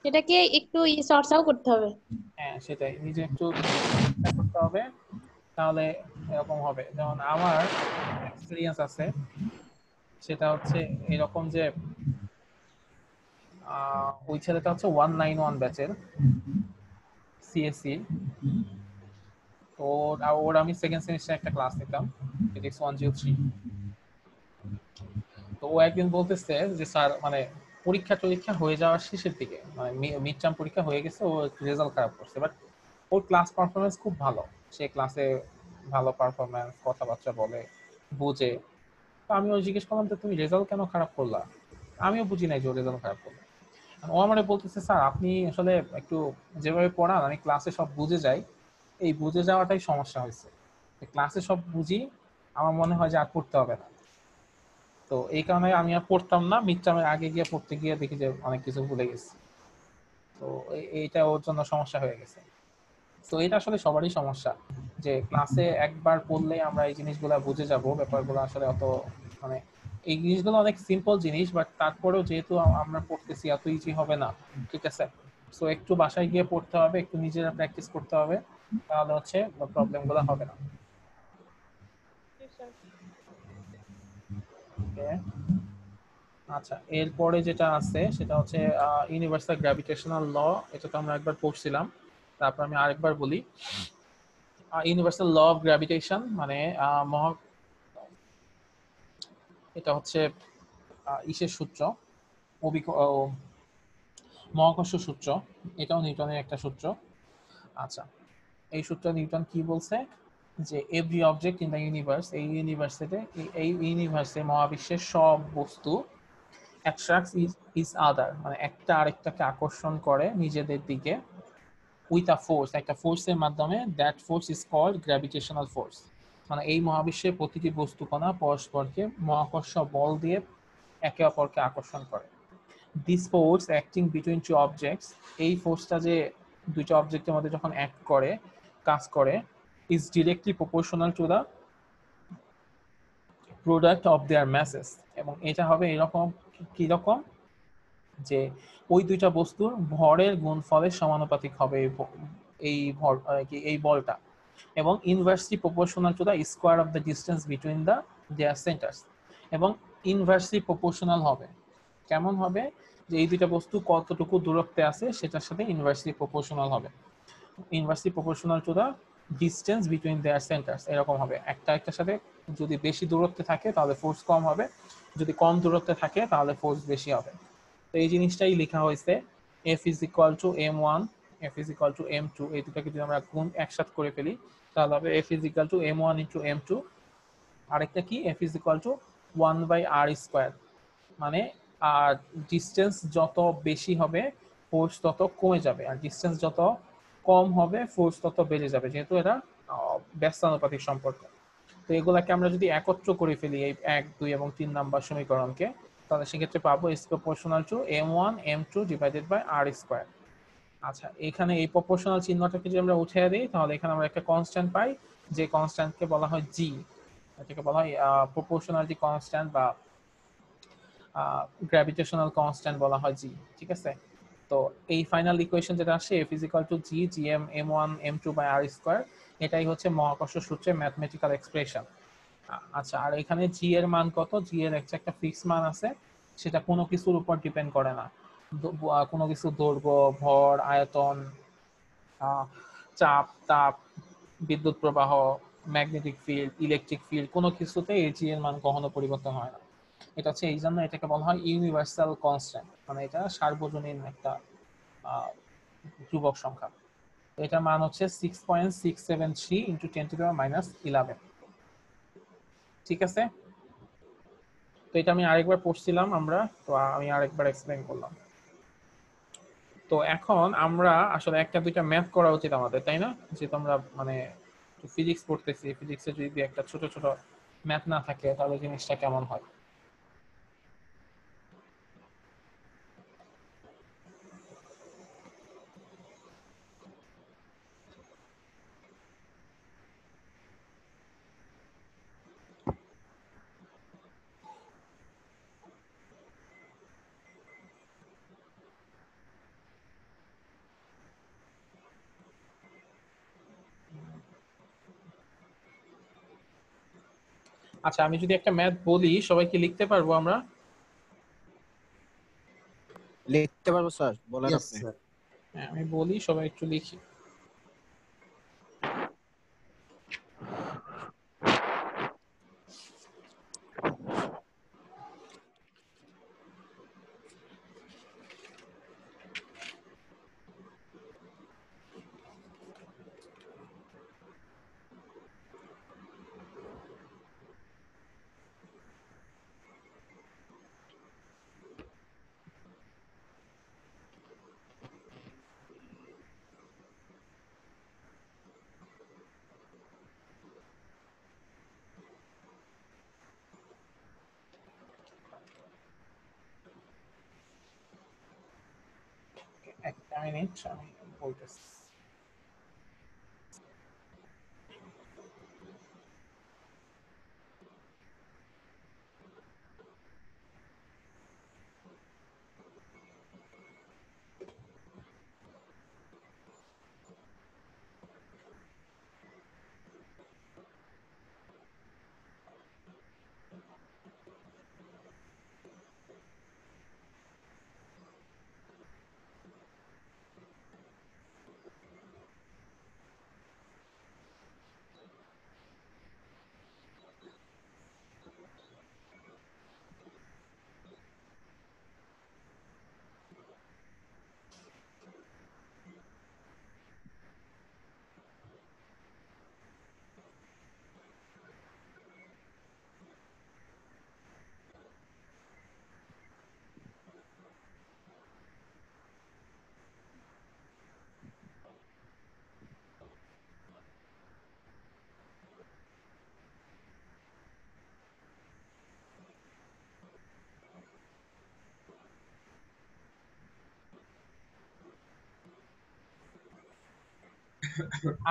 Speaker 9: সেটাকে একটু চর্চাও করতে হবে।
Speaker 1: হ্যাঁ, সেটাই, নিজে একটু চেষ্টা করতে হবে, তাহলে এরকম হবে। যেমন আমার এক্সপিরিয়েন্স আছে, সেটা হচ্ছে এরকম যে ওই ছেলেটা হচ্ছে 191 ব্যাচের, সিএসসি। তো ওর আমি সেকেন্ড সেমিস্টার একটা ক্লাস নিতাম, ফিজিক্স 103। তো ও একদিন বলতেছে যে স্যার, মানে পরীক্ষা হয়ে যাওয়ার শেষের দিকে, মানে মিড টার্ম পরীক্ষা হয়ে গেছে, ও রেজাল্ট খারাপ করছে, বাট ওর ক্লাস পারফরমেন্স খুব ভালো। সে ক্লাসে ভালো পারফরমেন্স, কথাবার্তা বলে, বুঝে। তো আমি ওই জিজ্ঞেস করলাম যে তুমি রেজাল্ট কেন খারাপ করলা? আমিও বুঝি নাই যে ও রেজাল্ট খারাপ করলো। ও আমারে বলতেছে স্যার, আপনি আসলে একটু যেভাবে পড়ান আমি ক্লাসে সব বুঝে যাই, এই বুঝে যাওয়াটাই সমস্যা হয়েছে। ক্লাসে সব বুঝি, আমার মনে হয় যে আর পড়তে হবে না। তো এই কারণে আমি আর পড়তাম না, মিড টার্মের আগে গিয়ে পড়তে গিয়ে দেখি যে অনেক কিছু ভুলে গেছি। তো এইটা ওর জন্য সমস্যা হয়ে গেছে। তো এটা আসলে সবারই সমস্যা, যে ক্লাসে একবার পড়লে আমরা এই জিনিসগুলো বুঝে যাব, ব্যাপারগুলো আসলে অত, মানে এই জিনিসগুলো অনেক সিম্পল জিনিস, বাট তারপরেও যেহেতু আমরা পড়তেছি, এত ইজি হবে না। ঠিক আছে, সো একটু বাসায় গিয়ে পড়তে হবে, একটু নিজেরা প্র্যাকটিস করতে হবে, তাহলে হচ্ছে প্রবলেমগুলো হবে না। ওকে, আচ্ছা, এরপরে যেটা আছে সেটা হচ্ছে ইউনিভার্সাল গ্র্যাভিটেশনাল ল। এটা তো আমরা একবার পড়ছিলাম, তারপর আমি আরেকবার বলি। ইউনিভার্সাল ল অফ গ্র্যাভিটেশন মানে এটা হচ্ছে ইসের সূত্র, মহাকর্ষ সূত্র। এটাও নিউটনের একটা সূত্র। আচ্ছা, এই সূত্রে নিউটন কি বলছে যে every object in the universe, এই ইউনিভার্সিতে এই ইউনিভার্সে মহাবিশ্বের সব বস্তু অ্যাট্রাক্টস ইজ আদার, মানে একটা আরেকটাকে আকর্ষণ করে নিজেদের দিকে উইথ আ ফোর্স, একটা ফোর্সের মাধ্যমে, that force is called gravitational force. মানে এই মহাবিশ্বের প্রতিটি বস্তুকণা পরস্পরকে মহাকর্ষ বল দিয়ে একে অপরকে আকর্ষণ করে। This force acting between two objects, এই ফোর্সটা যে দুইটা অবজেক্টের মধ্যে যখন অ্যাক্ট করে, কাজ করে, is directly proportional to the product of their masses. এবং এটা হবে এরকম, কিরকম যে ওই দুইটা বস্তুর ভরের গুণফলের সমানুপাতিক হবে এই ভর এই বলটা, এবং inversely proportional to the square of the distance between the their centres. এবং ইনভার্সলি প্রপোর্শনাল হবে, কেমন হবে, যে এই দুইটা বস্তু কতটুকু দূরত্বে আছে সেটার সাথে ইনভার্সলি প্রপোর্শনাল হবে, inversely proportional to the distance between their centres, এরকম হবে। একটা একটার সাথে যদি বেশি দূরত্বে থাকে তাহলে ফোর্স কম হবে, যদি কম দূরত্বে থাকে তাহলে ফোর্স বেশি হবে। তো এই জিনিসটাই লেখা হয়েছে, F is equal to m1, F is equal to m2, এই দুটাকে যদি আমরা গুণ একসাথে করে ফেলি তাহলে হবে F is equal to m1 into m2, আরেকটা কি F is equal to 1 by r square, মানে আর ডিসটেন্স যত বেশি হবে ফোর্স তত কমে যাবে, আর ডিসটেন্স যত কম হবে ফোর্স তত বেড়ে যাবে, যেহেতু এটা ব্যস্তানুপাতিক সম্পর্ক। তো এগুলাকে আমরা যদি একত্র করে ফেলি এই 1, 2 এবং 3 নাম্বার সমীকরণকে, তাহলে সেক্ষেত্রে পাবো is proportional to m1 m2 divided by r square. আচ্ছা, এখানে এই প্রপোর্শনাল চিহ্নটাকে যদি আমরা উঠিয়ে দিই তাহলে এখানে আমরা একটা কনস্ট্যান্ট পাই, যে কনস্ট্যান্টকে বলা হয় জি, এটাকে বলা হয় প্রপোর্শনালিটি কনস্ট্যান্ট বা গ্র্যাভিটেশনাল কনস্ট্যান্ট বলা হয় জি, ঠিক আছে। তো এই ফাইনাল ইকুয়েশন যেটা আসে F is equal to g gm m1 m2 by r square, এটাই হচ্ছে মহাকর্ষ সূত্রের ম্যাথমেটিক্যাল এক্সপ্রেশন। আচ্ছা, আর এখানে জি এর মান কত, জি এর একটা ফিক্স মান আছে, সেটা কোনো কিছুর উপর ডিপেন্ড করে না, কোনো কিছু দৈর্ঘ্য, ভর, আয়তন, চাপ, তাপ, বিদ্যুৎ প্রবাহ, ম্যাগনেটিক ফিল্ড, ইলেকট্রিক ফিল্ড, কোনো কিছুতে এই জি এর মান কখনো পরিবর্তন হয় না। এটা হচ্ছে এই জন্য এটাকে বলা হয় ইউনিভার্সাল কনস্ট্যান্ট, মানে এটা সার্বজনীন একটা ধ্রুবক সংখ্যা। এটার মান হচ্ছে 6.673 × 10⁻11। ঠিক আছে, তো এটা আমি আরেকবার পড়ছিলাম আমরা, তো আমি আরেকবার এক্সপ্লেইন করলাম। তো এখন আমরা আসলে একটা দুইটা ম্যাথ করা উচিত আমাদের, তাই না? যে তোমরা মানে ফিজিক্স পড়তেছি, ফিজিক্সে যদি একটা ছোট ছোট ম্যাথ না থাকে তাহলে জিনিসটা কেমন হয়। আচ্ছা, আমি যদি একটা ম্যাথ বলি সবাই কি লিখতে পারবো আমরা?
Speaker 3: লিখতে পারবো স্যার, বলেন
Speaker 7: ইয়েস
Speaker 3: আপনি।
Speaker 7: স্যার।
Speaker 1: হ্যাঁ, আমি বলি, সবাই একটু লিখি। একটা মিনিট, আমি বলতেছি।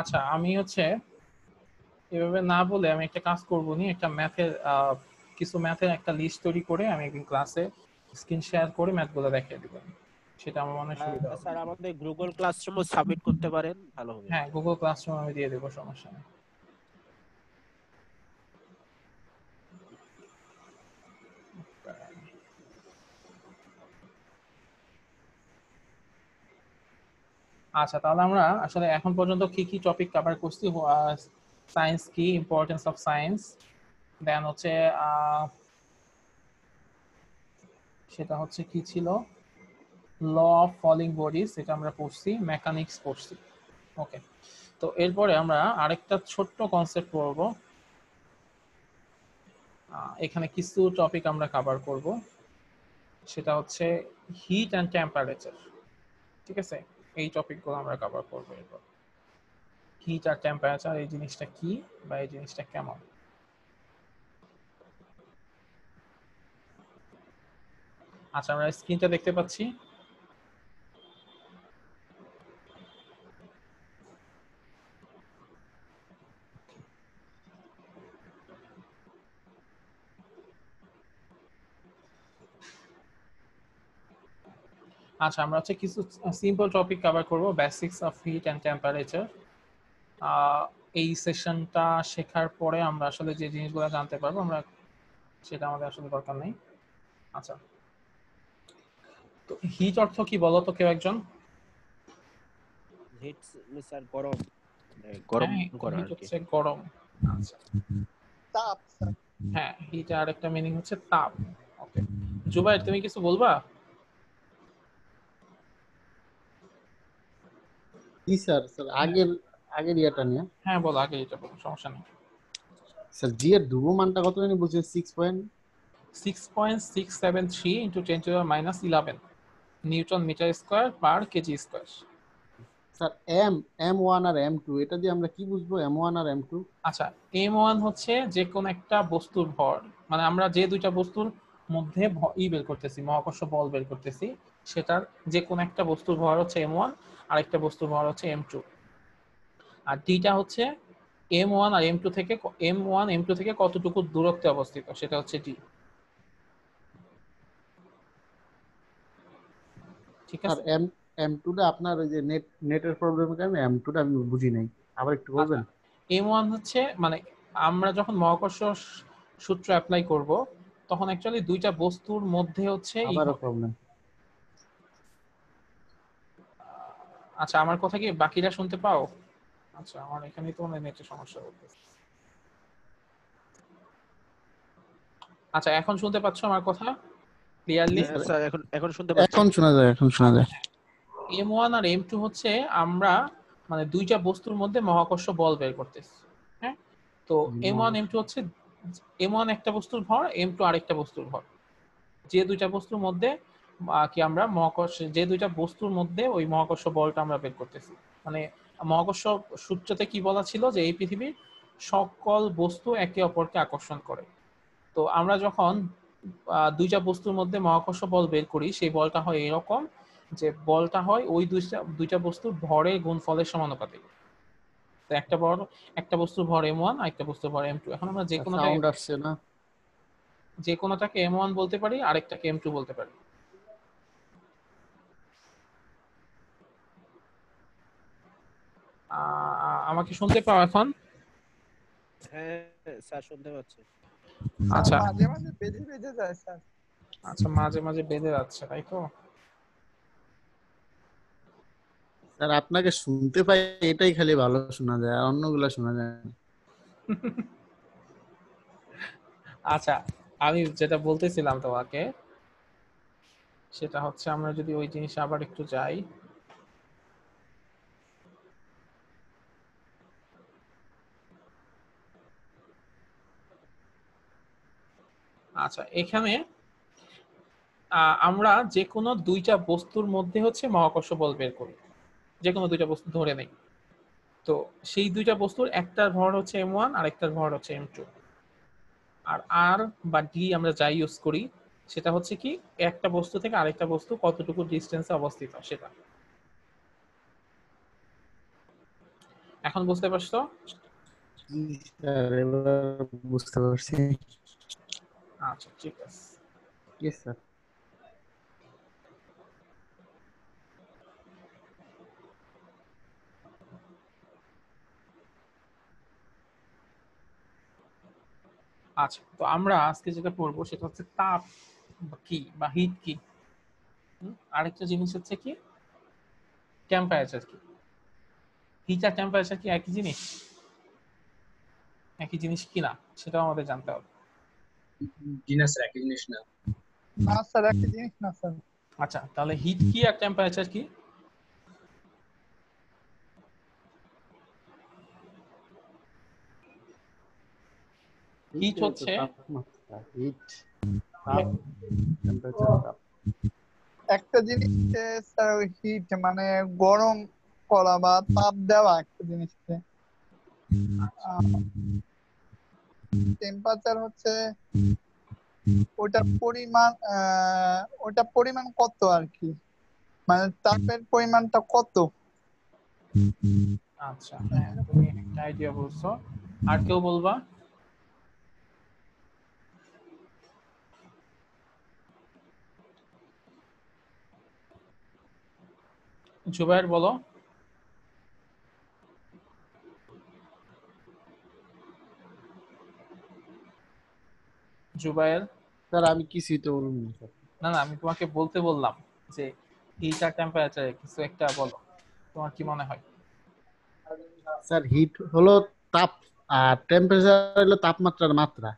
Speaker 1: আচ্ছা আমি হচ্ছে এভাবে না বলে আমি একটা কাজ করবো নি, একটা ম্যাথের কিছু ম্যাথের একটা লিস্ট তৈরি করে আমি একদিন ক্লাসে স্ক্রিন শেয়ার করে ম্যাথগুলো দেখিয়ে দিব, সেটা আমার মনে হয় সুবিধা হবে।
Speaker 3: স্যার আমাদের গুগল ক্লাসরুমে সাবমিট করতে পারেন, ভালো হবে।
Speaker 1: হ্যাঁ গুগল ক্লাসরুম আমি দিয়ে দেবো, সমস্যা নেই। আচ্ছা তাহলে আমরা আসলে এখন পর্যন্ত কি কি টপিক কভার করছি, সায়েন্স কি, ইম্পর্টেন্স অফ সায়েন্স, দেন হচ্ছে সেটা হচ্ছে কি ছিল, ল অফ ফলিং বডিজ, এটা আমরা পড়ছি, মেকানিক্স পড়ছি। ওকে, তো এরপরে আমরা আরেকটা ছোট্ট কনসেপ্ট পড়ব, এখানে কিছু টপিক আমরা কভার করব, সেটা হচ্ছে হিট অ্যান্ড টেম্পারেচার। ঠিক আছে, এই টপিকগুলো আমরা কভার করবো এরপর। হিট আর টেম্পারেচার এই জিনিসটা কি বা এই জিনিসটা কেমন। আচ্ছা আমরা স্ক্রিনটা দেখতে পাচ্ছি। আচ্ছা আমরা হচ্ছে কিছু সিম্পল টপিক কভার করব, basics of heat and temperature. এই সেশনটা শেখার পরে আমরা আসলে যে জিনিসগুলো জানতে পারবো আমরা, সেটা আমাদের আসলে দরকার নেই। আচ্ছা তো হিট অর্থ কি বলো তো কেউ একজন?
Speaker 3: হিট স্যার গরম, গরম করা
Speaker 1: হিট
Speaker 3: আর কি।
Speaker 1: হচ্ছে গরম। আচ্ছা
Speaker 4: তাপ।
Speaker 1: হ্যাঁ হিট আর একটা মিনিং হচ্ছে তাপ। ওকে জুবাইর তুমি কিছু বলবা?
Speaker 7: জি স্যার, স্যার আগের আগের ইয়াটা নিয়ে।
Speaker 1: হ্যাঁ বলো, আগে এটা বলো, সমস্যা নেই।
Speaker 7: স্যার জি এর ধ্রুব মানটা কত জানি বলছেন?
Speaker 1: 6.673 into 10 to the minus 11 newton metre square per kg square.
Speaker 7: Sir M1 আর M2 এটা দিয়ে আমরা কি বুঝবো? M1 আর M2?
Speaker 1: আচ্ছা m1 হচ্ছে যে কোন একটা বস্তুর ভর, মানে আমরা যে দুইটা বস্তুর মধ্যে বের করতেছি, মহাকর্ষ বল বের করতেছি, সেটার যে কোন একটা বস্তুর ভর হচ্ছে m1 আর একটা বস্তুর ভর হচ্ছে m2। আর ডিটা হচ্ছে m1 আর m2 থেকে কতটুকু দূরত্বে অবস্থিত, সেটা হচ্ছে ডি। ঠিক
Speaker 7: স্যার
Speaker 1: আছে,
Speaker 7: M2 টা আপনার ওই যে নেটের প্রবলেমের কারণে M2 টা আমি বুঝি নাই, আবার একটু বলবেন?
Speaker 1: m1 হচ্ছে মানে আমরা যখন মহাকর্ষ সূত্র অ্যাপ্লাই করব তখন অ্যাকচুয়ালি দুইটা বস্তুর মধ্যে হচ্ছে
Speaker 7: আবারও প্রবলেম।
Speaker 1: আচ্ছা আমার কথা কি বাকিরা শুনতে পাও? আচ্ছা আমার এখানেই তো নেটের সমস্যা হচ্ছে। আচ্ছা এখন শুনতে পাচ্ছ আমার কথা ক্লিয়ারলি?
Speaker 3: স্যার এখন শুনতে পাচ্ছি।
Speaker 7: এখন শোনা যায়, এখন শোনা যায়।
Speaker 1: m1 আর m2 হচ্ছে আমরা মানে দুইটা বস্তুর মধ্যে মহাকর্ষ বল বের করতেছি। হ্যাঁ, তো m1 m2 হচ্ছে m1 একটা বস্তুর ভর, m2 আরেকটা বস্তুর ভর। যে দুইটা বস্তুর মধ্যে কি আমরা যে দুইটা বস্তুর মধ্যে ওই মহাকর্ষ বলটা আমরা বের করতেছি। মানে মহাকর্ষ সূত্রতে কি বলা ছিল যে এই পৃথিবীর সকল বস্তু একে অপরকে আকর্ষণ করে। তো আমরা যখন দুইটা বস্তুর মধ্যে মহাকর্ষ বল বের করি সেই বলটা হয় এরকম যে বলটা হয় ওই দুইটা বস্তুর ভরের গুণফলের সমানুপাতিক। তো একটা বস্তুর ভর m1 আর একটা বস্তুর ভর m2। এখন আমরা
Speaker 7: সাউন্ড আসছে না?
Speaker 1: যে কোনোটাকে m1 বলতে পারি, আরেকটাকে m2 বলতে পারি। আমাকে শুনতে পাও এখন?
Speaker 3: হ্যাঁ স্যার শুনতে পাচ্ছি।
Speaker 1: আচ্ছা
Speaker 4: মাঝে মাঝে বেঁধে যায় স্যার।
Speaker 1: আচ্ছা মাঝে মাঝে বেঁধে যাচ্ছে তাই তো?
Speaker 7: স্যার আপনাকে শুনতে পাই এটাই খালি ভালো শোনা যায়, আর অন্যগুলো শোনা যায় না।
Speaker 1: আচ্ছা আমি যেটা বলতেছিলাম তোমাকে সেটা হচ্ছে আমরা যদি ওই জিনিসে আবার একটু যাই, আচ্ছা এখানে আমরা যে কোনো দুইটা বস্তুর মধ্যে হচ্ছে মহাকর্ষ বল বের করি, যে কোনো দুইটা বস্তু ধরে নেই। তো সেই দুইটা বস্তুর একটার ভর হচ্ছে m1 আর একটার ভর হচ্ছে m2। আর আর বা ডি আমরা যাই ইউজ করি সেটা হচ্ছে কি একটা বস্তু থেকে আরেকটা বস্তু কতটুকু ডিস্টেন্সে অবস্থিত সেটা। এখন বুঝতে পারছো?
Speaker 7: জি স্যার, এবার বুঝতে পারছি।
Speaker 1: আচ্ছা ঠিক আছে।
Speaker 7: জি স্যার।
Speaker 1: আচ্ছা, তো আমরা আজকে যেটা পড়বো সেটা হচ্ছে তাপ কি বা হিট কি। আরেকটা জিনিস হচ্ছে কি টেম্পারেচার কি। হিট আর টেম্পারেচার কি একই জিনিস? একই জিনিস কিনা সেটাও আমাদের জানতে হবে।
Speaker 10: জি না স্যার, একই জিনিস না।
Speaker 4: না স্যার, একটা জিনিস না স্যার।
Speaker 1: আচ্ছা, তাহলে হিট কি আর টেম্পারেচার কি? হিট হচ্ছে
Speaker 7: তাপমাত্রা, হিট, তাপ, টেম্পারেচার, তাপ।
Speaker 4: একটা জিনিস স্যার ওই হিট মানে গরম করা বা তাপ দেওয়া একটা জিনিসকে। টেম্পারেচার হচ্ছে ওটার পরিমাণ কত আর কি, মানে তাপের পরিমাণটা কত।
Speaker 1: আচ্ছা, হ্যাঁ তুমি একটা আইডিয়া বলছো। আর কেউ বলবা? জুবায়ের বলো। জুবায়ের।
Speaker 7: স্যার আমি কিছুই তো বলুন না স্যার।
Speaker 1: না না, আমি তোমাকে বলতে বললাম যে হিট আর টেম্পারেচারে কিছু একটা বলো, তোমার কি মনে হয়?
Speaker 7: স্যার হিট হলো তাপ, আর টেম্পারেচার হলো তাপমাত্রার মাত্রা।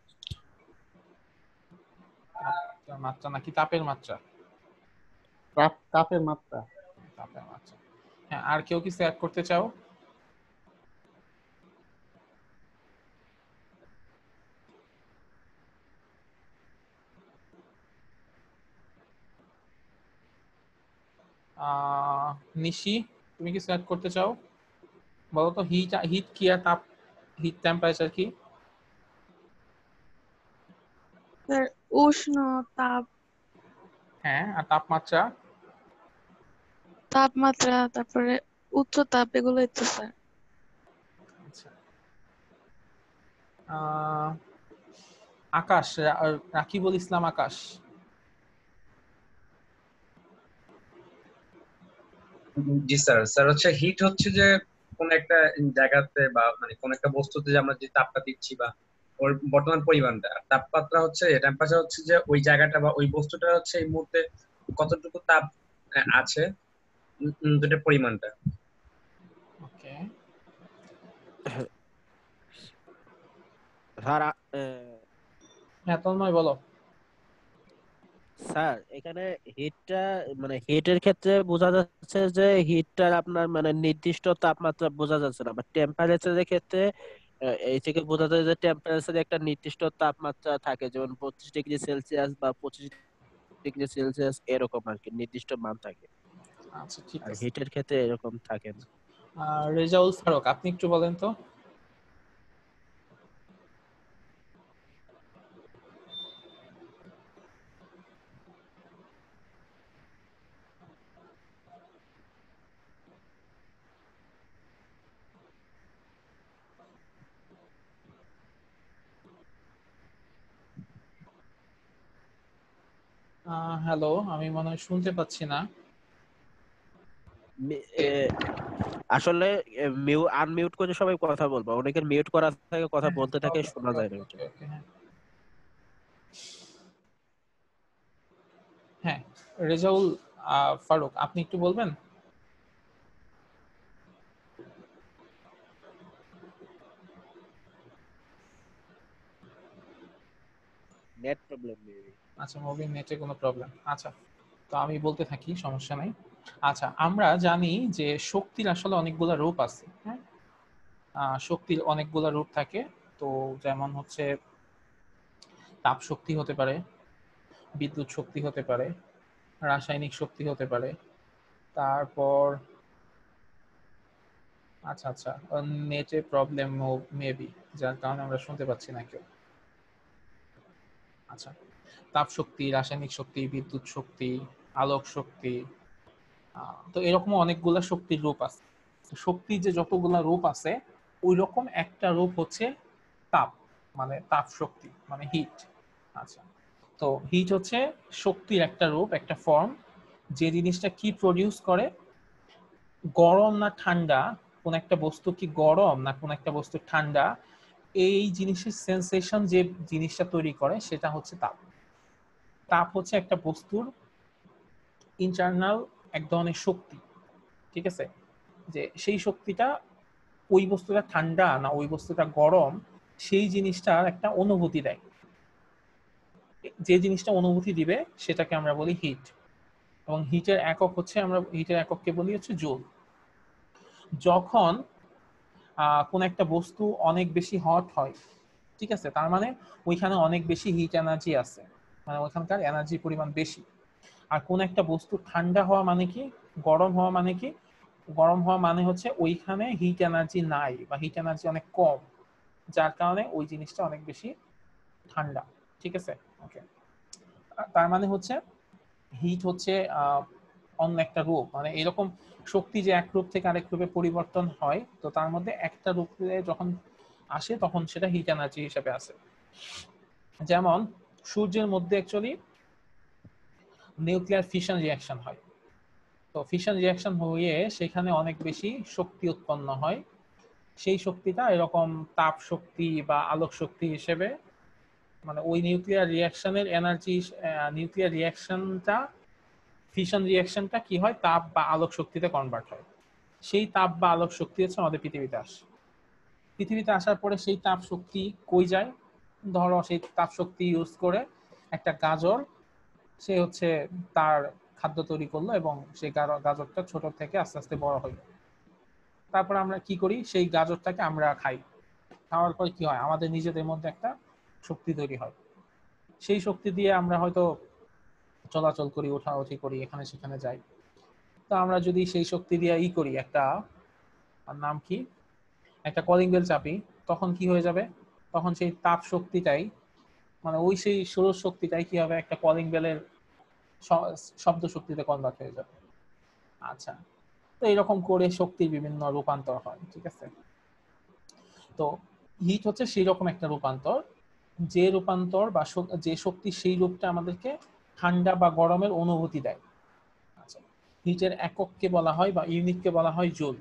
Speaker 1: মাত্রা নাকি তাপের মাত্রা?
Speaker 7: তাপের মাত্রা।
Speaker 1: তাপের মাত্রা। হ্যাঁ, আর কেউ কিছু অ্যাড করতে চাও? নিশি, তুমি কিছু অ্যাড করতে চাও? বলো তো হিট হিট কি আর তাপ, হিট টেম্পারেচার কি?
Speaker 2: স্যার উষ্ণ, তাপ,
Speaker 1: হ্যাঁ, আর তাপমাত্রা?
Speaker 2: তাপমাত্রা, তারপরে উচ্চ তাপ, এগুলোই তো স্যার।
Speaker 1: আচ্ছা। আকাশ, রাকিবুল ইসলাম আকাশ।
Speaker 10: জি স্যার। স্যার হচ্ছে হিট হচ্ছে যে কোন একটা জায়গাতে বা মানে কোন একটা বস্তুতে যে আমরা যে তাপটা দিচ্ছি বা ওর বর্তমান পরিমাণটা। আর তাপমাত্রা হচ্ছে, টেম্পারেচার হচ্ছে যে ওই জায়গাটা বা ওই বস্তুটা হচ্ছে এই মুহূর্তে কতটুকু তাপ আছে, দুটোর পরিমাণটা।
Speaker 1: ওকে।
Speaker 3: স্যার
Speaker 1: হ্যাঁ তন্ময় বলো।
Speaker 3: স্যার এখানে হিটটা মানে হিটের ক্ষেত্রে বোঝা যাচ্ছে যে হিটটার আপনার মানে নির্দিষ্ট তাপমাত্রা বোঝা যাচ্ছে না, বাট টেম্পারেচারের ক্ষেত্রে এই থেকে বোঝা যায় যে টেম্পারেচারে একটা নির্দিষ্ট তাপমাত্রা থাকে, যেমন 32°C বা 25°C এরকম আর কি নির্দিষ্ট মান থাকে।
Speaker 1: আচ্ছা ঠিক
Speaker 3: আর
Speaker 1: আছে।
Speaker 3: হিটের ক্ষেত্রে এরকম থাকে না।
Speaker 1: রেজাউল ফারুক, আপনি একটু বলেন তো। হ্যালো, আমি মনে হয় শুনতে পাচ্ছি না।
Speaker 3: আসলে আনমিউট করে সবাই কথা বলবো, অনেকের মিউট করা থাকে, কথা বলতে থাকে, শোনা যায় না ওইটা।
Speaker 1: হ্যাঁ, রেজাউল ফারুক, আপনি একটু বলবেন।
Speaker 3: Net problem maybe.
Speaker 1: আচ্ছা, মোবিল নেটে কোনো প্রবলেম। আচ্ছা, তো আমি বলতে থাকি, সমস্যা নাই। আচ্ছা, আমরা জানি যে শক্তির আসলে অনেকগুলো রূপ আছে। হ্যাঁ, শক্তির অনেকগুলো রূপ থাকে। তো যেমন হচ্ছে তাপ শক্তি হতে পারে, বিদ্যুৎ শক্তি হতে পারে, রাসায়নিক শক্তি হতে পারে। তারপর আচ্ছা আচ্ছা, নেটে প্রবলেম মেবি, যার কারণে আমরা শুনতে পাচ্ছি না কেউ। আচ্ছা, তাপ শক্তি, রাসায়নিক শক্তি, বিদ্যুৎ শক্তি, আলোক শক্তি, তো এরকম অনেকগুলা শক্তির রূপ আছে। শক্তির যে যতগুলা রূপ আছে ওই রকম একটা রূপ হচ্ছে তাপ, মানে তাপ শক্তি মানে হিট। আচ্ছা, তো হিট হচ্ছে শক্তির একটা রূপ, একটা ফর্ম, যে জিনিসটা কি প্রডিউস করে, গরম না ঠান্ডা, কোন একটা বস্তু কি গরম না কোন একটা বস্তু ঠান্ডা, এই জিনিসের সেন্সেশন যে জিনিসটা তৈরি করে সেটা হচ্ছে তাপ। তাপ হচ্ছে একটা বস্তুর ইন্টারনাল এক ধরনের শক্তি, ঠিক আছে, যে সেই শক্তিটা ওই বস্তুটা ঠান্ডা না ওই বস্তুটা গরম সেই জিনিসটার একটা অনুভূতি দেয়। যে জিনিসটা অনুভূতি দিবে সেটাকে আমরা বলি হিট, এবং হিটের একক হচ্ছে, আমরা হিটের একককে বলি হচ্ছে জুল। যখন কোন একটা বস্তু অনেক বেশি হট হয়, ঠিক আছে, তার মানে ওইখানে অনেক বেশি হিট এনার্জি আছে, মানে ওইখানকার এনার্জির পরিমাণ বেশি। আর কোন একটা বস্তু ঠান্ডা হওয়া মানে কি, গরম হওয়া মানে কি, গরম হওয়া মানে হচ্ছে ওইখানে হিট এনার্জি নাই বা হিট এনার্জি অনেক কম, যার কারণে ওই জিনিসটা অনেক বেশি ঠান্ডা, ঠিক আছে। ওকে, তার মানে হচ্ছে হিট হচ্ছে অন্য একটা রূপ, মানে এরকম শক্তি যে এক রূপ থেকে আরেক রূপে পরিবর্তন হয়, তো তার মধ্যে একটা রূপে যখন আসে তখন সেটা হিট এনার্জি হিসেবে আসে। যেমন সূর্যের মধ্যে অ্যাকচুয়ালি নিউক্লিয়ার ফিশন রিঅ্যাকশন হয়, তো ফিশন রিঅ্যাকশন হয়ে সেখানে অনেক বেশি শক্তি উৎপন্ন হয়, সেই শক্তিটা এরকম তাপ শক্তি বা আলোক শক্তি হিসেবে, মানে ওই নিউক্লিয়ার রিঅ্যাকশনের এনার্জি, নিউক্লিয়ার রিঅ্যাকশনটা ফিশন রিঅ্যাকশনটা কি হয়, তাপ বা আলোক শক্তিতে কনভার্ট হয়। সেই তাপ বা আলোক শক্তি হচ্ছে আমাদের পৃথিবীতে আসে। পৃথিবীতে আসার পরে সেই তাপ শক্তি কই যায়, ধরো সেই তাপ শক্তি ইউজ করে একটা গাজর, সে হচ্ছে তার খাদ্য তৈরি করলো এবং সেই গাজরটা ছোট থেকে আস্তে আস্তে বড় হলো। তারপর আমরা কি করি, সেই গাজরটাকে আমরা খাই, খাওয়ার পর কি হয়, আমাদের নিজেদের মধ্যে একটা শক্তি তৈরি হয়। সেই শক্তি দিয়ে আমরা হয়তো চলাচল করি, ওঠাউঠি করি, এখানে সেখানে যাই। তো আমরা যদি সেই শক্তি দিয়ে করি, একটা নাম কি, একটা কলিং বেল চাপি, তখন কি হয়ে যাবে, তখন সেই তাপ শক্তিটাই, মানে ওই সেই সৌর শক্তিটাই কি হবে, একটা কলিং বেলের শব্দ শক্তিতে কনভার্ট হয়ে যাবে। আচ্ছা, তো এরকম করে শক্তির বিভিন্ন রূপান্তর হয়, ঠিক আছে। তো হিট হচ্ছে সেই রকম একটা রূপান্তর, যে রূপান্তর বা যে শক্তি সেই রূপটা আমাদেরকে ঠান্ডা বা গরমের অনুভূতি দেয়। আচ্ছা, হিটের একককে বলা হয় বা ইউনিটকে বলা হয় জুল।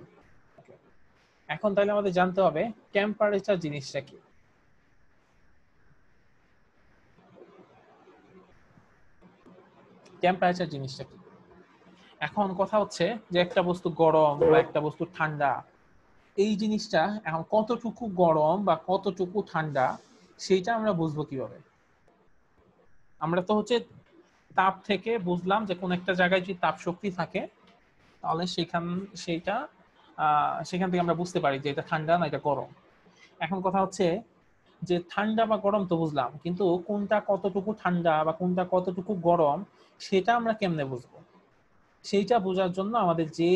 Speaker 1: এখন তাহলে আমাদের জানতে হবে টেম্পারেচার জিনিসটা কি। টেম্পারেচার জিনিসটা কি, এখন কথা হচ্ছে যে একটা বস্তু গরম বা একটা বস্তু ঠান্ডা, এই জিনিসটা এখন কতটুকু গরম বা কতটুকু ঠান্ডা সেইটা আমরা বুঝবো কিভাবে। আমরা তো হচ্ছে তাপ থেকে বুঝলাম যে কোন একটা জায়গায় যদি তাপ শক্তি থাকে তাহলে সেখান থেকে আমরা বুঝতে পারি যে এটা ঠান্ডা না এটা গরম। এখন কথা হচ্ছে যে ঠান্ডা বা গরম তো বুঝলাম, কিন্তু কোনটা কতটুকু ঠান্ডা বা কোনটা কতটুকু গরম সেটা আমরা কেমনে বুঝবো। সেইটা বোঝার জন্য আমাদের যে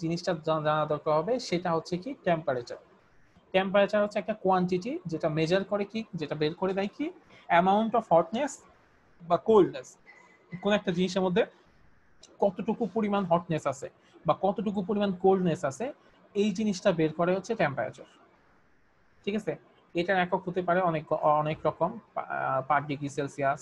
Speaker 1: জিনিসটা জানা দরকার হবে সেটা হচ্ছে কি টেম্পারেচার। টেম্পারেচার হচ্ছে একটা কোয়ান্টিটি যেটা মেজার করে কি, যেটা বের করে দেয় কি অ্যামাউন্ট অফ হটনেস বা কোল্ডনেস, কোন একটা জিনিসের মধ্যে কতটুকু পরিমাণ হটনেস আছে বা কতটুকু পরিমাণ কোল্ডনেস আছে, এই জিনিসটা বের করে হচ্ছে টেম্পারেচার, ঠিক আছে। এটার একক হতে পারে অনেক অনেক রকম, পার ডিগ্রি সেলসিয়াস,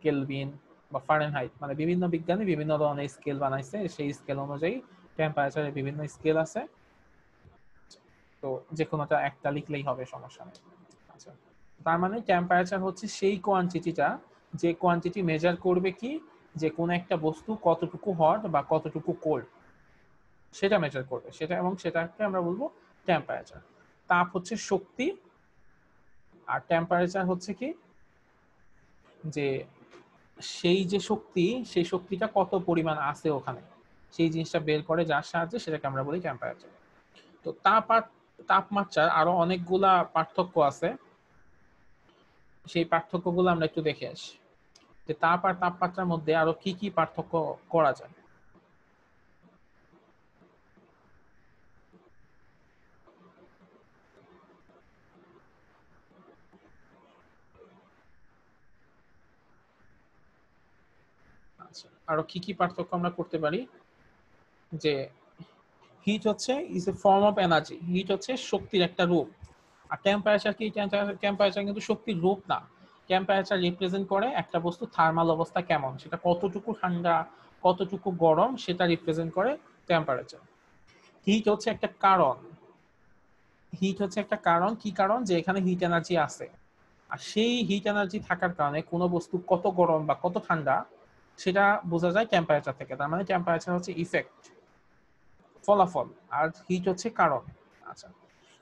Speaker 1: কেলভিন বা ফারেনহাইট, মানে বিভিন্ন বিজ্ঞানী বিভিন্ন ধরনের স্কেল বানাইছে, সেই স্কেল অনুযায়ী টেম্পারেচারের বিভিন্ন স্কেল আছে, তো যে কোনোটা একটা লিখলেই হবে, সমস্যা নেই। আচ্ছা, তার মানে টেম্পারেচার হচ্ছে সেই কোয়ান্টিটিটা যে কোয়ান্টিটি মেজার করবে কি যে কোন একটা বস্তু কতটুকু হট বা কতটুকু কোল্ড সেটা মেজার করবে, সেটা, এবং সেটাকে আমরা বলবো টেম্পারেচার। তাপ হচ্ছে শক্তি, আর টেম্পারেচার হচ্ছে কি যে সেই যে শক্তি, সেই শক্তিটা কত পরিমাণ আছে ওখানে, সেই জিনিসটা বের করে যার সাহায্যে সেটাকে আমরা বলি টেম্পারেচার। তো তাপ আর তাপমাত্রার আরো অনেকগুলা পার্থক্য আছে, সেই পার্থক্যগুলো আমরা একটু দেখে আসি যে তাপ আর তাপমাত্রার মধ্যে আরো কি কি পার্থক্য করা যায়। আচ্ছা, আরো কি কি পার্থক্য আমরা করতে পারি, যে হিট হচ্ছে is a form of energy, heat হচ্ছে শক্তির একটা রূপ। আর টেম্পারেচার কি? টেম্পারেচার কিন্তু শক্তির রূপ না। টেম্পারেচার রিপ্রেজেন্ট করে একটা বস্তু থার্মাল অবস্থা কেমন, সেটা কতটুকু ঠান্ডা কতটুকু গরম সেটা রিপ্রেজেন্ট করে টেম্পারেচার। হিট হচ্ছে একটা কারণ, হিট হচ্ছে একটা কারণ, কি কারণ? যে এখানে হিট এনার্জি আছে, আর সেই হিট এনার্জি থাকার কারণে কোনো বস্তু কত গরম বা কত ঠান্ডা সেটা বোঝা যায় টেম্পারেচার থেকে। তার মানে টেম্পারেচার হচ্ছে ইফেক্ট, ফলাফল, আর হিট হচ্ছে কারণ। আচ্ছা,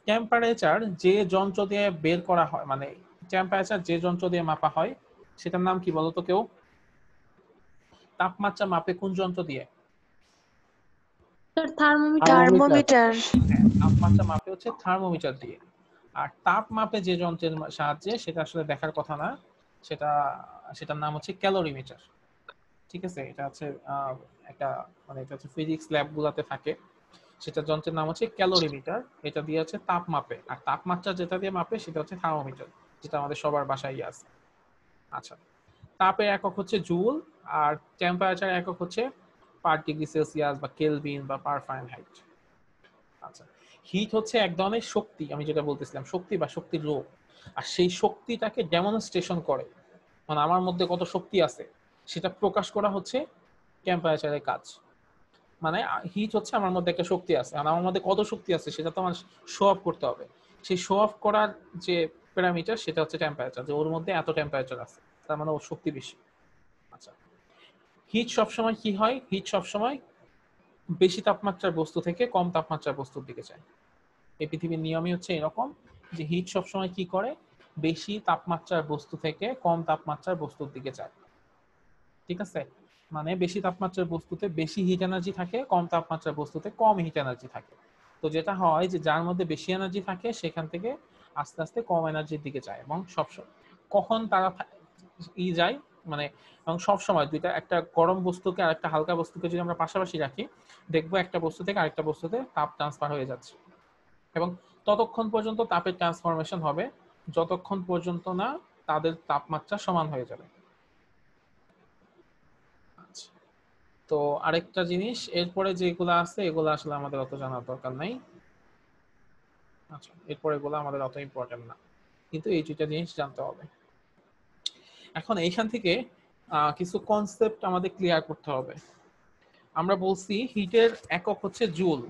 Speaker 1: টেম্পারেচার যে যন্ত্র দিয়ে বের করা হয়, মানে টেম্পারেচার যে যন্ত্র দিয়ে মাপা হয় সেটার নাম কি বলতো কেউ? তাপমাত্রা মাপে কোন যন্ত্র দিয়ে?
Speaker 9: থার্মোমিটার।
Speaker 1: তাপমাত্রা মাপে হচ্ছে থার্মোমিটার দিয়ে। আর তাপ মাপে যে যন্ত্রের সাহায্যে, সেটা আসলে দেখার কথা না, সেটার নাম হচ্ছে ক্যালোরিমিটার। ঠিক আছে, এটা হচ্ছে একটা মানে এটা হচ্ছে ফিজিক্স ল্যাব গুলাতে থাকে, সেটা যন্ত্রের নাম হচ্ছে ক্যালোরিমিটার। এটা দিয়ে হচ্ছে তাপ মাপে, আর তাপমাত্রা যেটা দিয়ে মাপে সেটা হচ্ছে থার্মোমিটার, যেটা আমাদের সবার বাসায় আছে। আচ্ছা, তাপের একক হচ্ছে জুল, আর টেম্পারেচার একক হচ্ছে পার ডিগ্রি সেলসিয়াস বা কেলভিন বা পার ফারেনহাইট। আচ্ছা, হিট হচ্ছে এক ধরনের শক্তি, আমি যেটা বলতেছিলাম, শক্তি বা শক্তির রূপ। আর সেই শক্তিটাকে ডেমনস্ট্রেশন করে, মানে আমার মধ্যে কত শক্তি আছে সেটা প্রকাশ করা হচ্ছে টেম্পারেচারের কাজ। মানে হিট হচ্ছে আমার মধ্যে একটা শক্তি আছে, আর আমার মধ্যে কত শক্তি আছে সেটা তো আমার শো অফ করতে হবে। সেই শো অফ করার যে প্যারামিটার সেটা হচ্ছে টেম্পারেচার, যে ওর মধ্যে এত টেম্পারেচার আছে, তার মানে ওর শক্তি বেশি। আচ্ছা, হিট সবসময় কি হয়? হিট সবসময় বেশি তাপমাত্রার বস্তু থেকে কম তাপমাত্রার বস্তুর দিকে যায়। এই পৃথিবীর নিয়মই হচ্ছে এরকম, যে হিট সবসময় কি করে? বেশি তাপমাত্রার বস্তু থেকে কম তাপমাত্রার বস্তুর দিকে যায়। ঠিক আছে, মানে বেশি তাপমাত্রার বস্তুতে বেশি হিট এনার্জি থাকে, কম তাপমাত্রার বস্তুতে কম হিট এনার্জি থাকে। তো যেটা হয় যে যার মধ্যে বেশি এনার্জি থাকে সেখান থেকে আস্তে আস্তে কম এনার্জির দিকে যায়। এবং সবসময় কখন তারা যায়, মানে এবং সবসময় দুইটা, একটা গরম বস্তুকে আর একটা হালকা বস্তুকে যদি আমরা পাশাপাশি রাখি, দেখবো একটা বস্তু থেকে আরেকটা বস্তুতে তাপ ট্রান্সফার হয়ে যাচ্ছে। এবং ততক্ষণ পর্যন্ত তাপের ট্রান্সফরমেশন হবে যতক্ষণ পর্যন্ত না তাদের তাপমাত্রা সমান হয়ে যাবে। তো আরেকটা জিনিস, এরপরে যেগুলো আছে এগুলো আসলে আমাদের অত জানার দরকার নাই। আচ্ছা, এরপরে এগুলো আমাদের অত ইম্পর্টেন্ট না, কিন্তু এই দুইটা জিনিস জানতে হবে। এখন এইখান থেকে কিছু কনসেপ্ট আমাদের ক্লিয়ার করতে হবে। আমরা বলছি হিটের একক হচ্ছে জুল,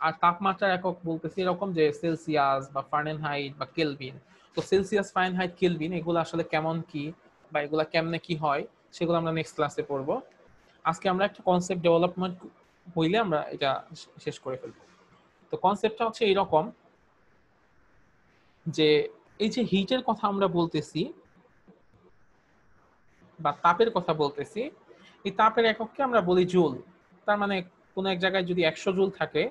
Speaker 1: আর তাপমাত্রার একক বলতেছি এরকম যে সেলসিয়াস বা ফারেনহাইট বা কেলভিন। তো সেলসিয়াস, ফারেনহাইট, কেলভিন এগুলো আসলে কেমন কি বা এগুলা কেমনে কি হয় সেগুলো আমরা নেক্সট ক্লাসে পড়বো। আজকে আমরা একটা কনসেপ্ট ডেভেলপমেন্ট হইলে আমরা এটা শেষ করে ফেলবো। তো কনসেপ্টটা হচ্ছে এইরকম যে এই যে হিটের কথা আমরা বলতেছি বা তাপের কথা বলতেছি, এই তাপের একককে আমরা বলি জুল। তার মানে কোন এক জায়গায় যদি 100 জুল থাকে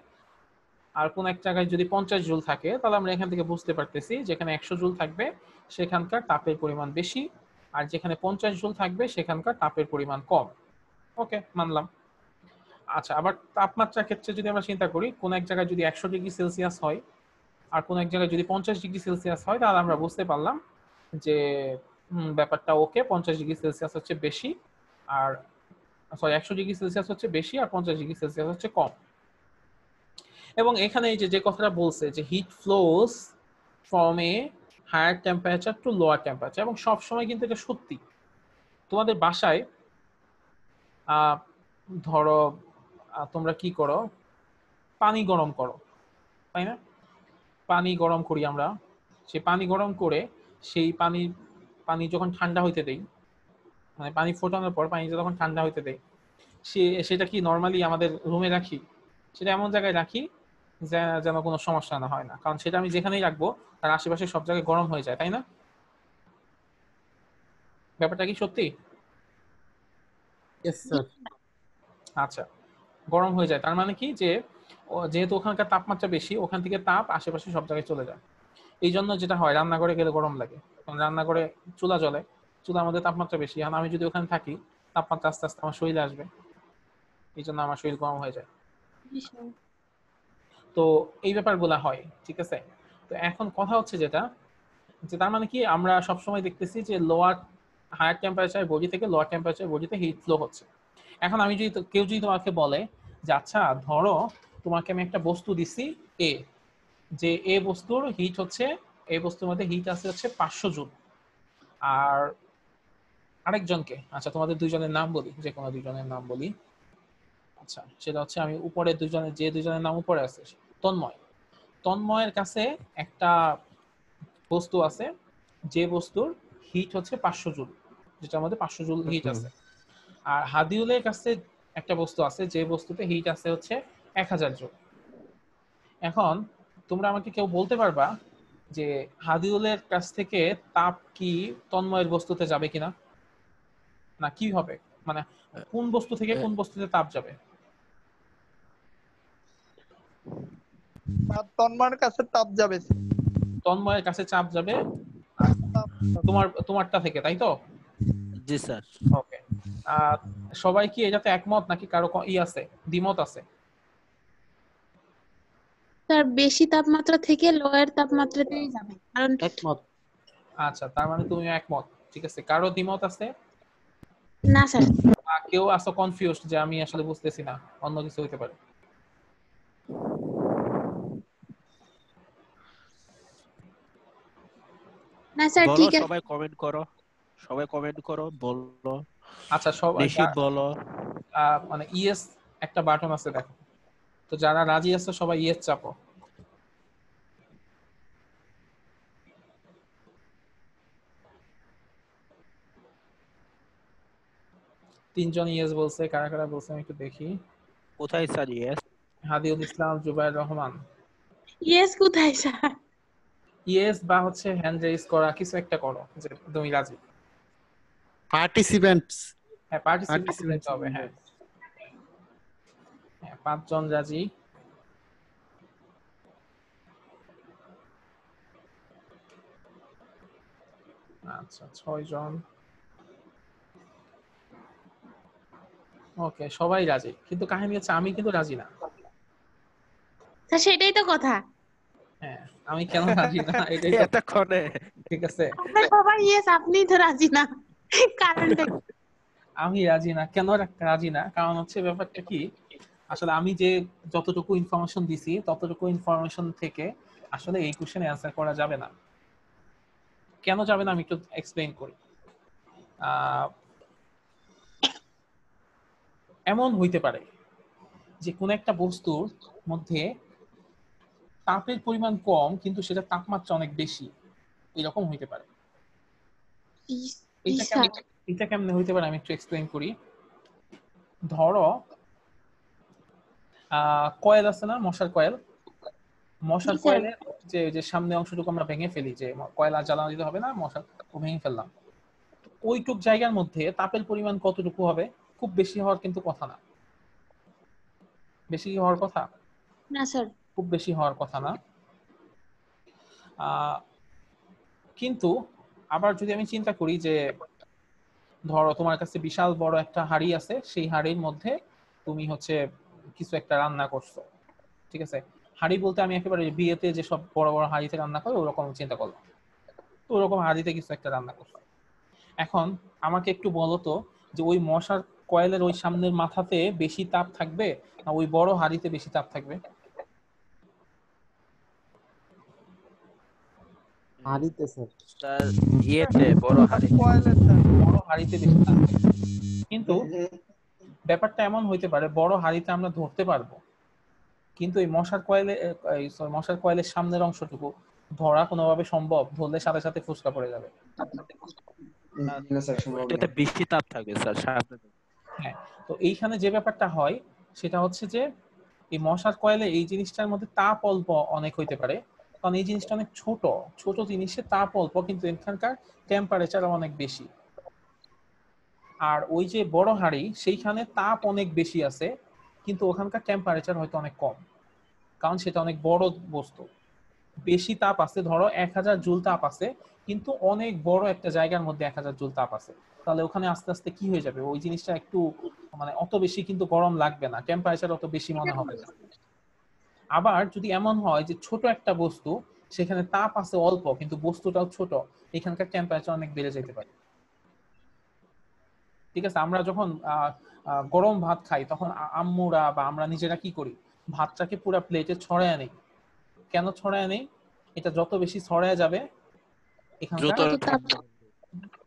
Speaker 1: আর কোন এক জায়গায় যদি 50 জুল থাকে, তাহলে আমরা এখান থেকে বুঝতে পারতেছি যেখানে 100 জুল থাকবে সেখানকার তাপের পরিমাণ বেশি, আর যেখানে 50 জুল থাকবে সেখানকার তাপের পরিমাণ কম। ওকে, মানলাম। আচ্ছা, আবার তাপমাত্রার ক্ষেত্রে যদি আমরা চিন্তা করি, কোন এক জায়গায় যদি 100 ডিগ্রি সেলসিয়াস হয় আর কোন এক জায়গায় যদি 50 ডিগ্রি সেলসিয়াস হয়, তাহলে আমরা বুঝতে পারলাম যে ব্যাপারটা ওকে, 50 ডিগ্রি সেলসিয়াস হচ্ছে বেশি, আর সরি 100 ডিগ্রি সেলসিয়াস হচ্ছে বেশি আর 50 ডিগ্রি সেলসিয়াস হচ্ছে কম। এবং এখানে এই যে কথাটা বলছে যে heat flows from a higher temperature to lower temperature, এবং সব সময় কিন্তু এটা সত্যি। তোমাদের বাসায় ধরো তোমরা কি করো, পানি গরম করো, তাই না? পানি গরম করি আমরা, সেই পানি গরম করে সেই পানি যখন ঠান্ডা হইতে দেই, মানে পানি ফোটানোর পর পানি যখন ঠান্ডা হইতে দেই, সেটা কি নর্মালি আমাদের রুমে রাখি? সেটা এমন জায়গায় রাখি যেন কোনো সমস্যা না হয় না, কারণ সেটা আমি যেখানেই রাখবো তার আশেপাশে সব জায়গায় গরম হয়ে যায়, তাই না? ব্যাপারটা কি সত্যি? আচ্ছা, গরম হয়ে যায়, তার মানে কি যে যেহেতু ওখানকার তাপমাত্রা বেশি, ওখান থেকে তাপ আশেপাশে সব জায়গায় চলে যায়। এই জন্য যেটা হয়, রান্নাঘরে গেলে গরম লাগে, কারণ রান্নাঘরে চুলা জ্বলে, চুলার মধ্যে তাপমাত্রা বেশি, আর আমি যদি ওখানে থাকি তাপমাত্রা আস্তে আস্তে আমার শরীরে আসবে, এই জন্য আমার শরীর গরম হয়ে যায়। তো এই ব্যাপারগুলা হয়, ঠিক আছে? তো এখন কথা হচ্ছে যেটা, যে তার মানে কি আমরা সবসময় দেখতেছি যে হায়ার টেম্পারেচার বডি থেকে লোয়ার টেম্পারেচার বডিতে হিট ফ্লো হচ্ছে। এখন আমি যদি কেউ যদি তোমাকে বলে যে আচ্ছা ধরো তোমাকে আমি একটা বস্তু দিছি এ, যে এ বস্তুর হিট হচ্ছে, এই বস্তুর মধ্যে হিট আছে হচ্ছে 500 জুল। আর আরেকজনকে, আচ্ছা তোমাদের দুইজনের নাম বলি, যে কোনো দুইজনের নাম বলি। আচ্ছা সেটা হচ্ছে আমি উপরে দুইজনের, যে দুইজনের নাম উপরে আছে, তন্ময়। তন্ময়ের কাছে একটা বস্তু আছে, যে বস্তুর হিট হচ্ছে 500 জুল, যেটার মধ্যে 500 জুল হিট আছে। আর হাদিউলের কাছে একটা বস্তু আছে, যে বস্তুতে হিট আছে হচ্ছে 1000 জুল। এখন তোমরা আমাকে কেউ বলতে পারবা যে হাদিউলের কাছ থেকে তাপ কি তন্ময়ের বস্তুতে যাবে কিনা, না কি হবে, মানে কোন বস্তু থেকে কোন বস্তুতে তাপ যাবে?
Speaker 4: তন্ময়ের কাছে তাপ যাবে,
Speaker 1: তন্ময়ের কাছে চাপ যাবে তোমারটা থেকে, তাই তো?
Speaker 3: জি স্যার।
Speaker 1: ওকে, সবাই কি এটাতে একমত নাকি কারো আছে, দ্বিমত আছে?
Speaker 9: স্যার বেশি তাপমাত্রা থেকে লোয়ার তাপমাত্রাতেই যাবে, কারণ
Speaker 7: একমত।
Speaker 1: আচ্ছা তার মানে তুমি একমত, ঠিক আছে। কারো দ্বিমত আছে?
Speaker 9: না স্যার।
Speaker 1: কেউ আছো কনফিউজড যে আমি আসলে বুঝতেছি না, অন্য কিছু হতে পারে?
Speaker 9: না স্যার
Speaker 3: বলো,
Speaker 9: ঠিক আছে।
Speaker 3: সবাই কমেন্ট করো, সবাই কমেন্ট করো, বলো।
Speaker 1: আচ্ছা সব
Speaker 3: নিশিত বলো।
Speaker 1: মানে ইয়েস একটা বাটন আছে দেখো, তো যারা রাজি আছে সবাই ইয়েস চাপো। তিনজন ইয়েস বলছে, কারা কারা বলছে আমি একটু দেখি।
Speaker 3: কোথায় স্যার ইয়েস?
Speaker 1: হাদিউল ইসলাম, জুবাইর রহমান।
Speaker 9: ইয়েস কোথায় স্যার?
Speaker 1: ইয়েস বা হচ্ছে হ্যান্ড রেজ করা, কিছু একটা করো যে তুমি রাজি।
Speaker 7: পার্টিসিপেন্টস,
Speaker 1: হ্যাঁ পার্টিসিপেন্ট হবে, হ্যাঁ। 5 জন রাজি। আচ্ছা 6 জন। ওকে সবাই রাজি, কিন্তু কাহিনী হচ্ছে আমি কিন্তু রাজি না।
Speaker 9: স্যার সেটাই তো কথা।
Speaker 1: হ্যাঁ আমি কেন রাজি না এটাই তো
Speaker 3: এতক্ষণে।
Speaker 1: ঠিক আছে,
Speaker 9: আমরা সবাই ইয়েস, আপনিই তো রাজি না, কারণটা কি?
Speaker 1: আমি রাজি না কেন রাজি না, কারণ হচ্ছে ব্যাপারটা কি, আসলে আমি যে যতটুকু ইনফরমেশন দিছি ততটুকু ইনফরমেশন থেকে আসলে এই কোশ্চেনে অ্যান্সার করা যাবে না। কেন যাবে না আমি একটু এক্সপ্লেইন করি। এমন হইতে পারে যে কোন একটা বস্তুর মধ্যে তাপের পরিমাণ কম কিন্তু সেটা তাপমাত্রা অনেক বেশি, এরকম হইতে পারে। এটা কেমনে হইতে পারে আমি একটু এক্সপ্লেইন করি। ধরো কয়েল আছে না, মশার কয়েল, মশার কয়েলের যে সামনে অংশটুকু আমরা ভেঙে ফেলি, যে কয়েল আর জ্বালানো দিতে হবে না, মশা ভেঙে ফেললাম, ওইটুক জায়গার মধ্যে তাপের পরিমাণ কতটুকু হবে? খুব বেশি হওয়ার কিন্তু কথা না। বেশি হওয়ার কথা
Speaker 9: না স্যার,
Speaker 1: খুব বেশি হওয়ার কথা না। কিন্তু আবার যদি আমি চিন্তা করি যে ধরো তোমার কাছে বিশাল বড় একটা হাঁড়ি আছে, সেই হাঁড়ির মধ্যে তুমি হচ্ছে কিছু একটা রান্না করছো, ঠিক আছে। হাঁড়ি বলতে আমি একেবারে বিয়েতে যে সব বড় বড় হাঁড়িতে রান্না করে ওরকম চিন্তা করলাম, তো ওরকম হাঁড়িতে কিছু একটা রান্না করছো। এখন আমাকে একটু বলো তো যে ওই মশার কয়েলের ওই সামনের মাথাতে বেশি তাপ থাকবে না ওই বড় হাঁড়িতে বেশি তাপ থাকবে?
Speaker 7: হাড়িতে
Speaker 3: স্যার, ইয়েতে বড়
Speaker 1: হাঁড়িতে বেশি তাপ থাকবে। কিন্তু ব্যাপারটা এমন হইতে পারে বড় হাঁড়িতে আমরা ধরতে পারবো, কিন্তু এই মশার কয়েলের সামনের অংশটুকু ধরা কোনোভাবে সম্ভব? ধরলে সাথে সাথে ফুসকা পড়ে যাবে।
Speaker 3: এটাতে বেশি তাপ থাকবে স্যার সামনে।
Speaker 1: হ্যাঁ, তো এইখানে যে ব্যাপারটা হয় সেটা হচ্ছে যে এই মশার কয়েলে এই জিনিসটার মধ্যে তাপ অল্প অনেক হইতে পারে, কারণ এই জিনিসটা অনেক ছোট ছোট জিনিসে তাপ অল্প কিন্তু এখানকার টেম্পারেচার অনেক বেশি। আর ওই যে বড় হাঁড়ি সেইখানে তাপ অনেক বেশি আছে কিন্তু ওখানকার টেম্পারেচার হয়তো অনেক কম, কারণ সেটা অনেক বড় বস্তু। বেশি তাপ আছে, ধরো 1000 জুল তাপ আছে, কিন্তু অনেক বড় একটা জায়গার মধ্যে 1000 জুল তাপ আছে, তাহলে ওখানে আস্তে আস্তে কি হয়ে যাবে, ওই জিনিসটা একটু মানে অত বেশি কিন্তু গরম লাগবে না, টেম্পারেচার অত বেশি মনে হবে না। আবার যদি এমন হয় যে ছোট একটা বস্তু, সেখানে তাপ আছে অল্প কিন্তু বস্তুটাও ছোট, এখানকার টেম্পারেচার অনেক বেড়ে যেতে পারে। ঠিক আছে, আমরা যখন গরম ভাত খাই তখন আম্মুরা বা আমরা নিজেরা কি করি, ভাতটাকে পুরো প্লেটে ছড়ায় নেই। কেন ছড়ায় নেই? এটা যত বেশি ছড়ায় যাবে এখানকার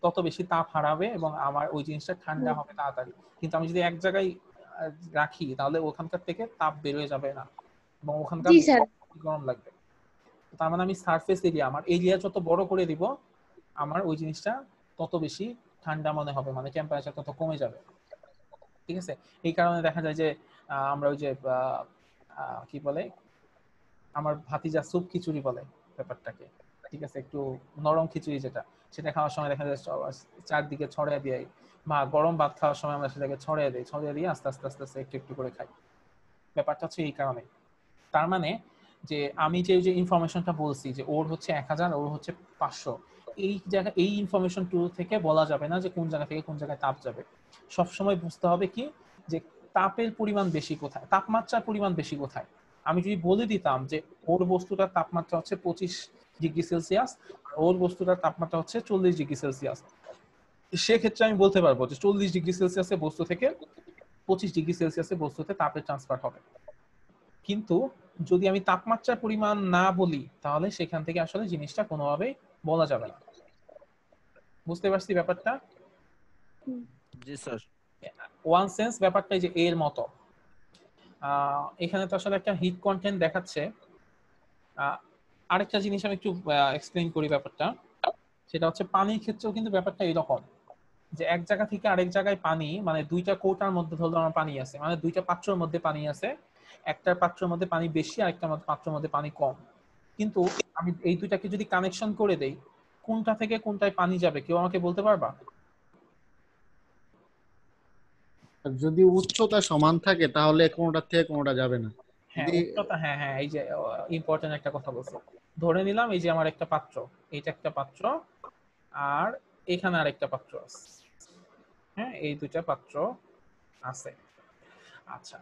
Speaker 1: তত বেশি তাপ হারাবে এবং আমার ওই জিনিসটা ঠান্ডা হবে তাড়াতাড়ি। কিন্তু আমি যদি এক জায়গায় রাখি তাহলে ওখানকার থেকে তাপ বের হয়ে যাবে না এবং ওখানকার গরম লাগবে। তার মানে আমি সারফেস এরিয়া, আমার এরিয়া যত বড় করে দিব আমার ওই জিনিসটা তত বেশি ঠান্ডা মনে হবে, মানে টেম্পারেচার তত কমে যাবে। ঠিক আছে, এই কারণে দেখা যায় যে আমরা ওই যে কি বলে আমার ভাতিজা স্যুপ খিচুড়ি বলে ব্যাপারটাকে, ঠিক আছে, একটু নরম খিচুড়ি যেটা, সেটা খাওয়ার সময় দেখা যায় চারদিকে ছড়িয়ে দিয়ে, বা গরম ভাত খাওয়ার সময় আমরা সেটাকে ছড়িয়ে দিয়ে আস্তে আস্তে আস্তে আস্তে একটু একটু করে খাই। ব্যাপারটা হচ্ছে এই কারণে। তার মানে যে আমি যে ইনফরমেশনটা বলছি যে ওর হচ্ছে 1000 ওর হচ্ছে 500, এই জায়গা এই ইনফরমেশন টুল থেকে বলা যাবে না যে কোন জায়গা থেকে কোন জায়গায় তাপ যাবে। সবসময় বুঝতে হবে কি যে তাপের পরিমাণ বেশি কোথায়, তাপমাত্রার পরিমাণ বেশি কোথায়। আমি যদি বলে দিতাম যে ওর বস্তুটার তাপমাত্রা হচ্ছে 25 ডিগ্রি সেলসিয়াস, ওর বস্তুটার তাপমাত্রা হচ্ছে 40 ডিগ্রি সেলসিয়াস, সেক্ষেত্রে আমি বলতে পারবো যে 40 ডিগ্রি সেলসিয়াসের বস্তু থেকে 25 ডিগ্রি সেলসিয়াসের বস্তুতে তাপের ট্রান্সফার হবে। কিন্তু যদি আমি তাপমাত্রার পরিমাণ না বলি তাহলে সেখান থেকে আসলে জিনিসটা কোনোভাবেই বলা যাবে না। বুঝতে পারছি ব্যাপারটা?
Speaker 3: জি স্যার।
Speaker 1: ওয়ান সেন্স ব্যাপারটা যে এর মতো। এখানে তো আসলে একটা হিট কন্টেন্ট দেখাচ্ছে। আরেকটা জিনিস আমি একটু এক্সপ্লেইন করি ব্যাপারটা, সেটা হচ্ছে পানির ক্ষেত্রেও কিন্তু ব্যাপারটা এরকম যে এক জায়গা থেকে আরেক জায়গায় পানি, মানে দুইটা কৌটার মধ্যে ধরো আমার পানি আছে, মানে দুইটা পাত্রের মধ্যে পানি আছে, একটা পাত্রের মধ্যে পানি বেশি আর একটা পাত্রের মধ্যে পানি কম, কিন্তু আমি এই দুইটাকে যদি কানেকশন করে দেই কোনটা থেকে কোনটায় পানি যাবে কেউ আমাকে বলতে পারবা?
Speaker 7: যদি উচ্চতা সমান থাকে তাহলে কোনোটা থেকে কোনোটা যাবে না।
Speaker 1: হ্যাঁ উচ্চতা, হ্যাঁ হ্যাঁ, এই যে ইম্পর্টেন্ট একটা কথা বলছো। ধরে নিলাম এই যে আমার একটা পাত্র, এইটা একটা পাত্র আর এখানে আরেকটা পাত্র আছে, হ্যাঁ এই দুইটা পাত্র আছে। আচ্ছা,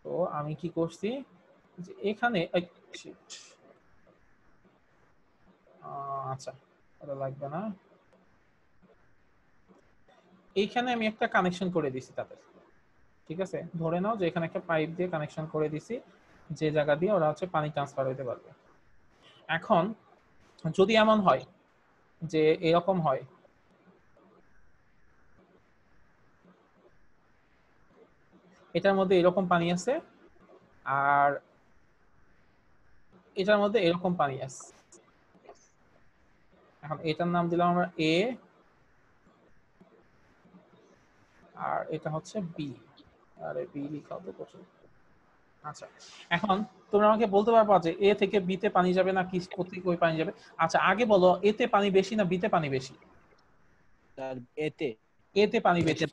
Speaker 1: তো আমি কি করছি যে এখানে আচ্ছা ওটা লাগবে না, এইখানে আমি একটা কানেকশন করে দিছি তাদের, ঠিক আছে, ধরে নাও যে এখানে একটা পাইপ দিয়ে কানেকশন করে দিছি যে জায়গা দিয়ে ওরা হচ্ছে পানি ট্রান্সফার হইতে পারবে। এখন যদি এমন হয় যে এরকম হয় এটার মধ্যে এরকম পানি আছে আর এটার মধ্যে এরকম পানি আছে, এখন এটার নাম দিলাম আমরা এ আর এটা হচ্ছে বি, আরে বি লিখাও তো প্রচুর। আচ্ছা, এখন তোমরা আমাকে বলতে পারবা যে এ থেকে বি তে পানি যাবে না কি কোথেকে ওই পানি যাবে? আচ্ছা আগে বলো এ তে পানি বেশি না বি তে পানি বেশি? এতে পানি বেশি।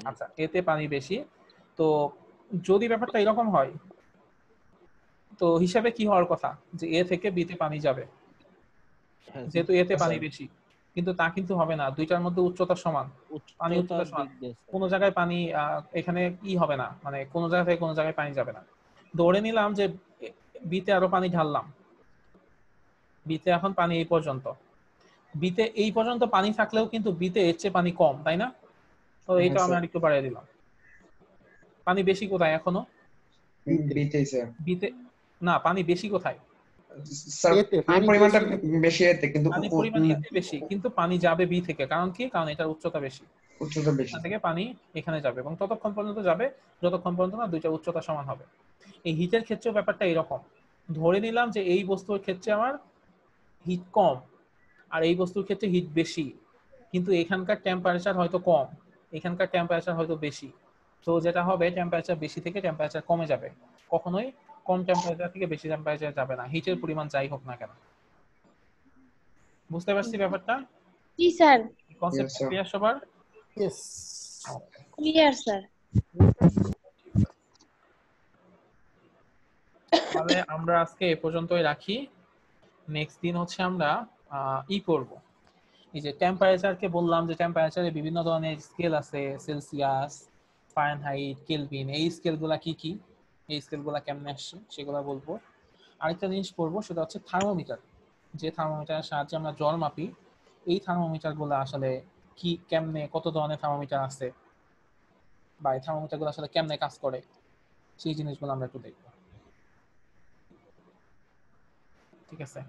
Speaker 1: আচ্ছা এতে পানি বেশি, তো যদি ব্যাপারটা এরকম হয় তো হিসাবে কি হওয়ার কথা যে এ থেকে বি তে পানি যাবে, যেহেতু এতে পানি বেশি, কিন্তু তা কিন্তু হবে না, দুইটার মধ্যে উচ্চতা সমান, পানি উচ্চতা সমান, কোন জায়গায় পানি এখানে কি হবে না, মানে কোন জায়গা থেকে কোন জায়গায় পানি যাবে না। ধরে নিলাম যে বিতে আরো পানি ঢাললাম, বিতে এখন পানি এই পর্যন্ত, বিতে এই পর্যন্ত পানি থাকলেও কিন্তু বিতে এর চেয়ে পানি কম, তাই না? তো এইটা আমি আরেকটু বাড়িয়ে দিলাম। পানি বেশি কোথায় এখনো? বিতে না, পানি বেশি কোথায়?
Speaker 11: পরিমাণটা বেশি এতে, কিন্তু
Speaker 1: পানি পরিমাণ এতে বেশি কিন্তু পানি যাবে বি থেকে, কারণ কি? কারণ এটার উচ্চতা বেশি,
Speaker 11: উচ্চতা বেশি
Speaker 1: থেকে পানি এখানে যাবে এবং ততক্ষণ পর্যন্ত যাবে যতক্ষণ পর্যন্ত না দুইটা উচ্চতা সমান হবে। এই হিটের ক্ষেত্রেও ব্যাপারটা এরকম, ধরে নিলাম যে এই বস্তুর ক্ষেত্রে আমার হিট কম আর এই বস্তুর ক্ষেত্রে হিট বেশি, কিন্তু এখানকার টেম্পারেচার হয়তো কম, এখানকার টেম্পারেচার হয়তো বেশি, তো যেটা হবে টেম্পারেচার বেশি থেকে টেম্পারেচার কমে যাবে, কখনোই কম টেম্পারেচার থেকে বেশি টেম্পারেচার যাবে না, হিটের পরিমাণ যাই হোক না কেন। বুঝতে পারছি ব্যাপারটা?
Speaker 9: জি স্যার।
Speaker 1: কনসেপ্ট ক্লিয়ার সবার?
Speaker 7: Yes
Speaker 9: clear sir.
Speaker 1: তাহলে আমরা আজকে এই পর্যন্তই রাখি, নেক্সট দিন হচ্ছে আমরা করব, এই যে টেম্পারেচারকে বললাম যে টেম্পারেচারে বিভিন্ন ধরনের স্কেল আছে, সেলসিয়াস, ফারেনহাইট, কেলভিন, এই স্কেলগুলা কি কি, এই স্কেলগুলা কেমনে আসছে সেগুলো বলবো। আরেকটা জিনিস পড়বো সেটা হচ্ছে থার্মোমিটার, যে থার্মোমিটারের সাহায্যে আমরা জ্বর মাপি, এই থার্মোমিটারগুলো আসলে কি, কেমনে, কত ধরনের থার্মোমিটার আছে বা এই থার্মোমিটারগুলো আসলে কেমনে কাজ করে সেই জিনিসগুলো আমরা একটু দেখবো। ঠিক আছে।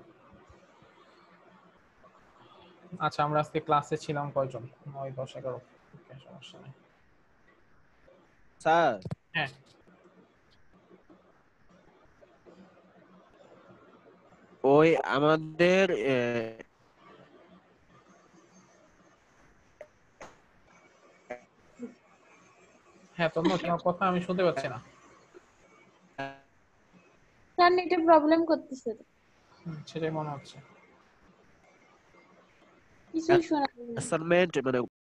Speaker 1: আচ্ছা আমরা আজকে ক্লাসে ছিলাম কয়জন? 9 10 11। ওকে সমস্যা নেই।
Speaker 3: স্যার
Speaker 1: হ্যাঁ
Speaker 3: ওই আমাদের
Speaker 1: হ্যাঁ তোমরা তোমার কথা আমি শুনতে পাচ্ছি না।
Speaker 9: স্যার নেটে প্রবলেম করতেছে,
Speaker 1: সেটাই মনে হচ্ছে।
Speaker 9: কিছুই শোনা যাচ্ছে না।
Speaker 3: অ্যাসাইনমেন্ট মানে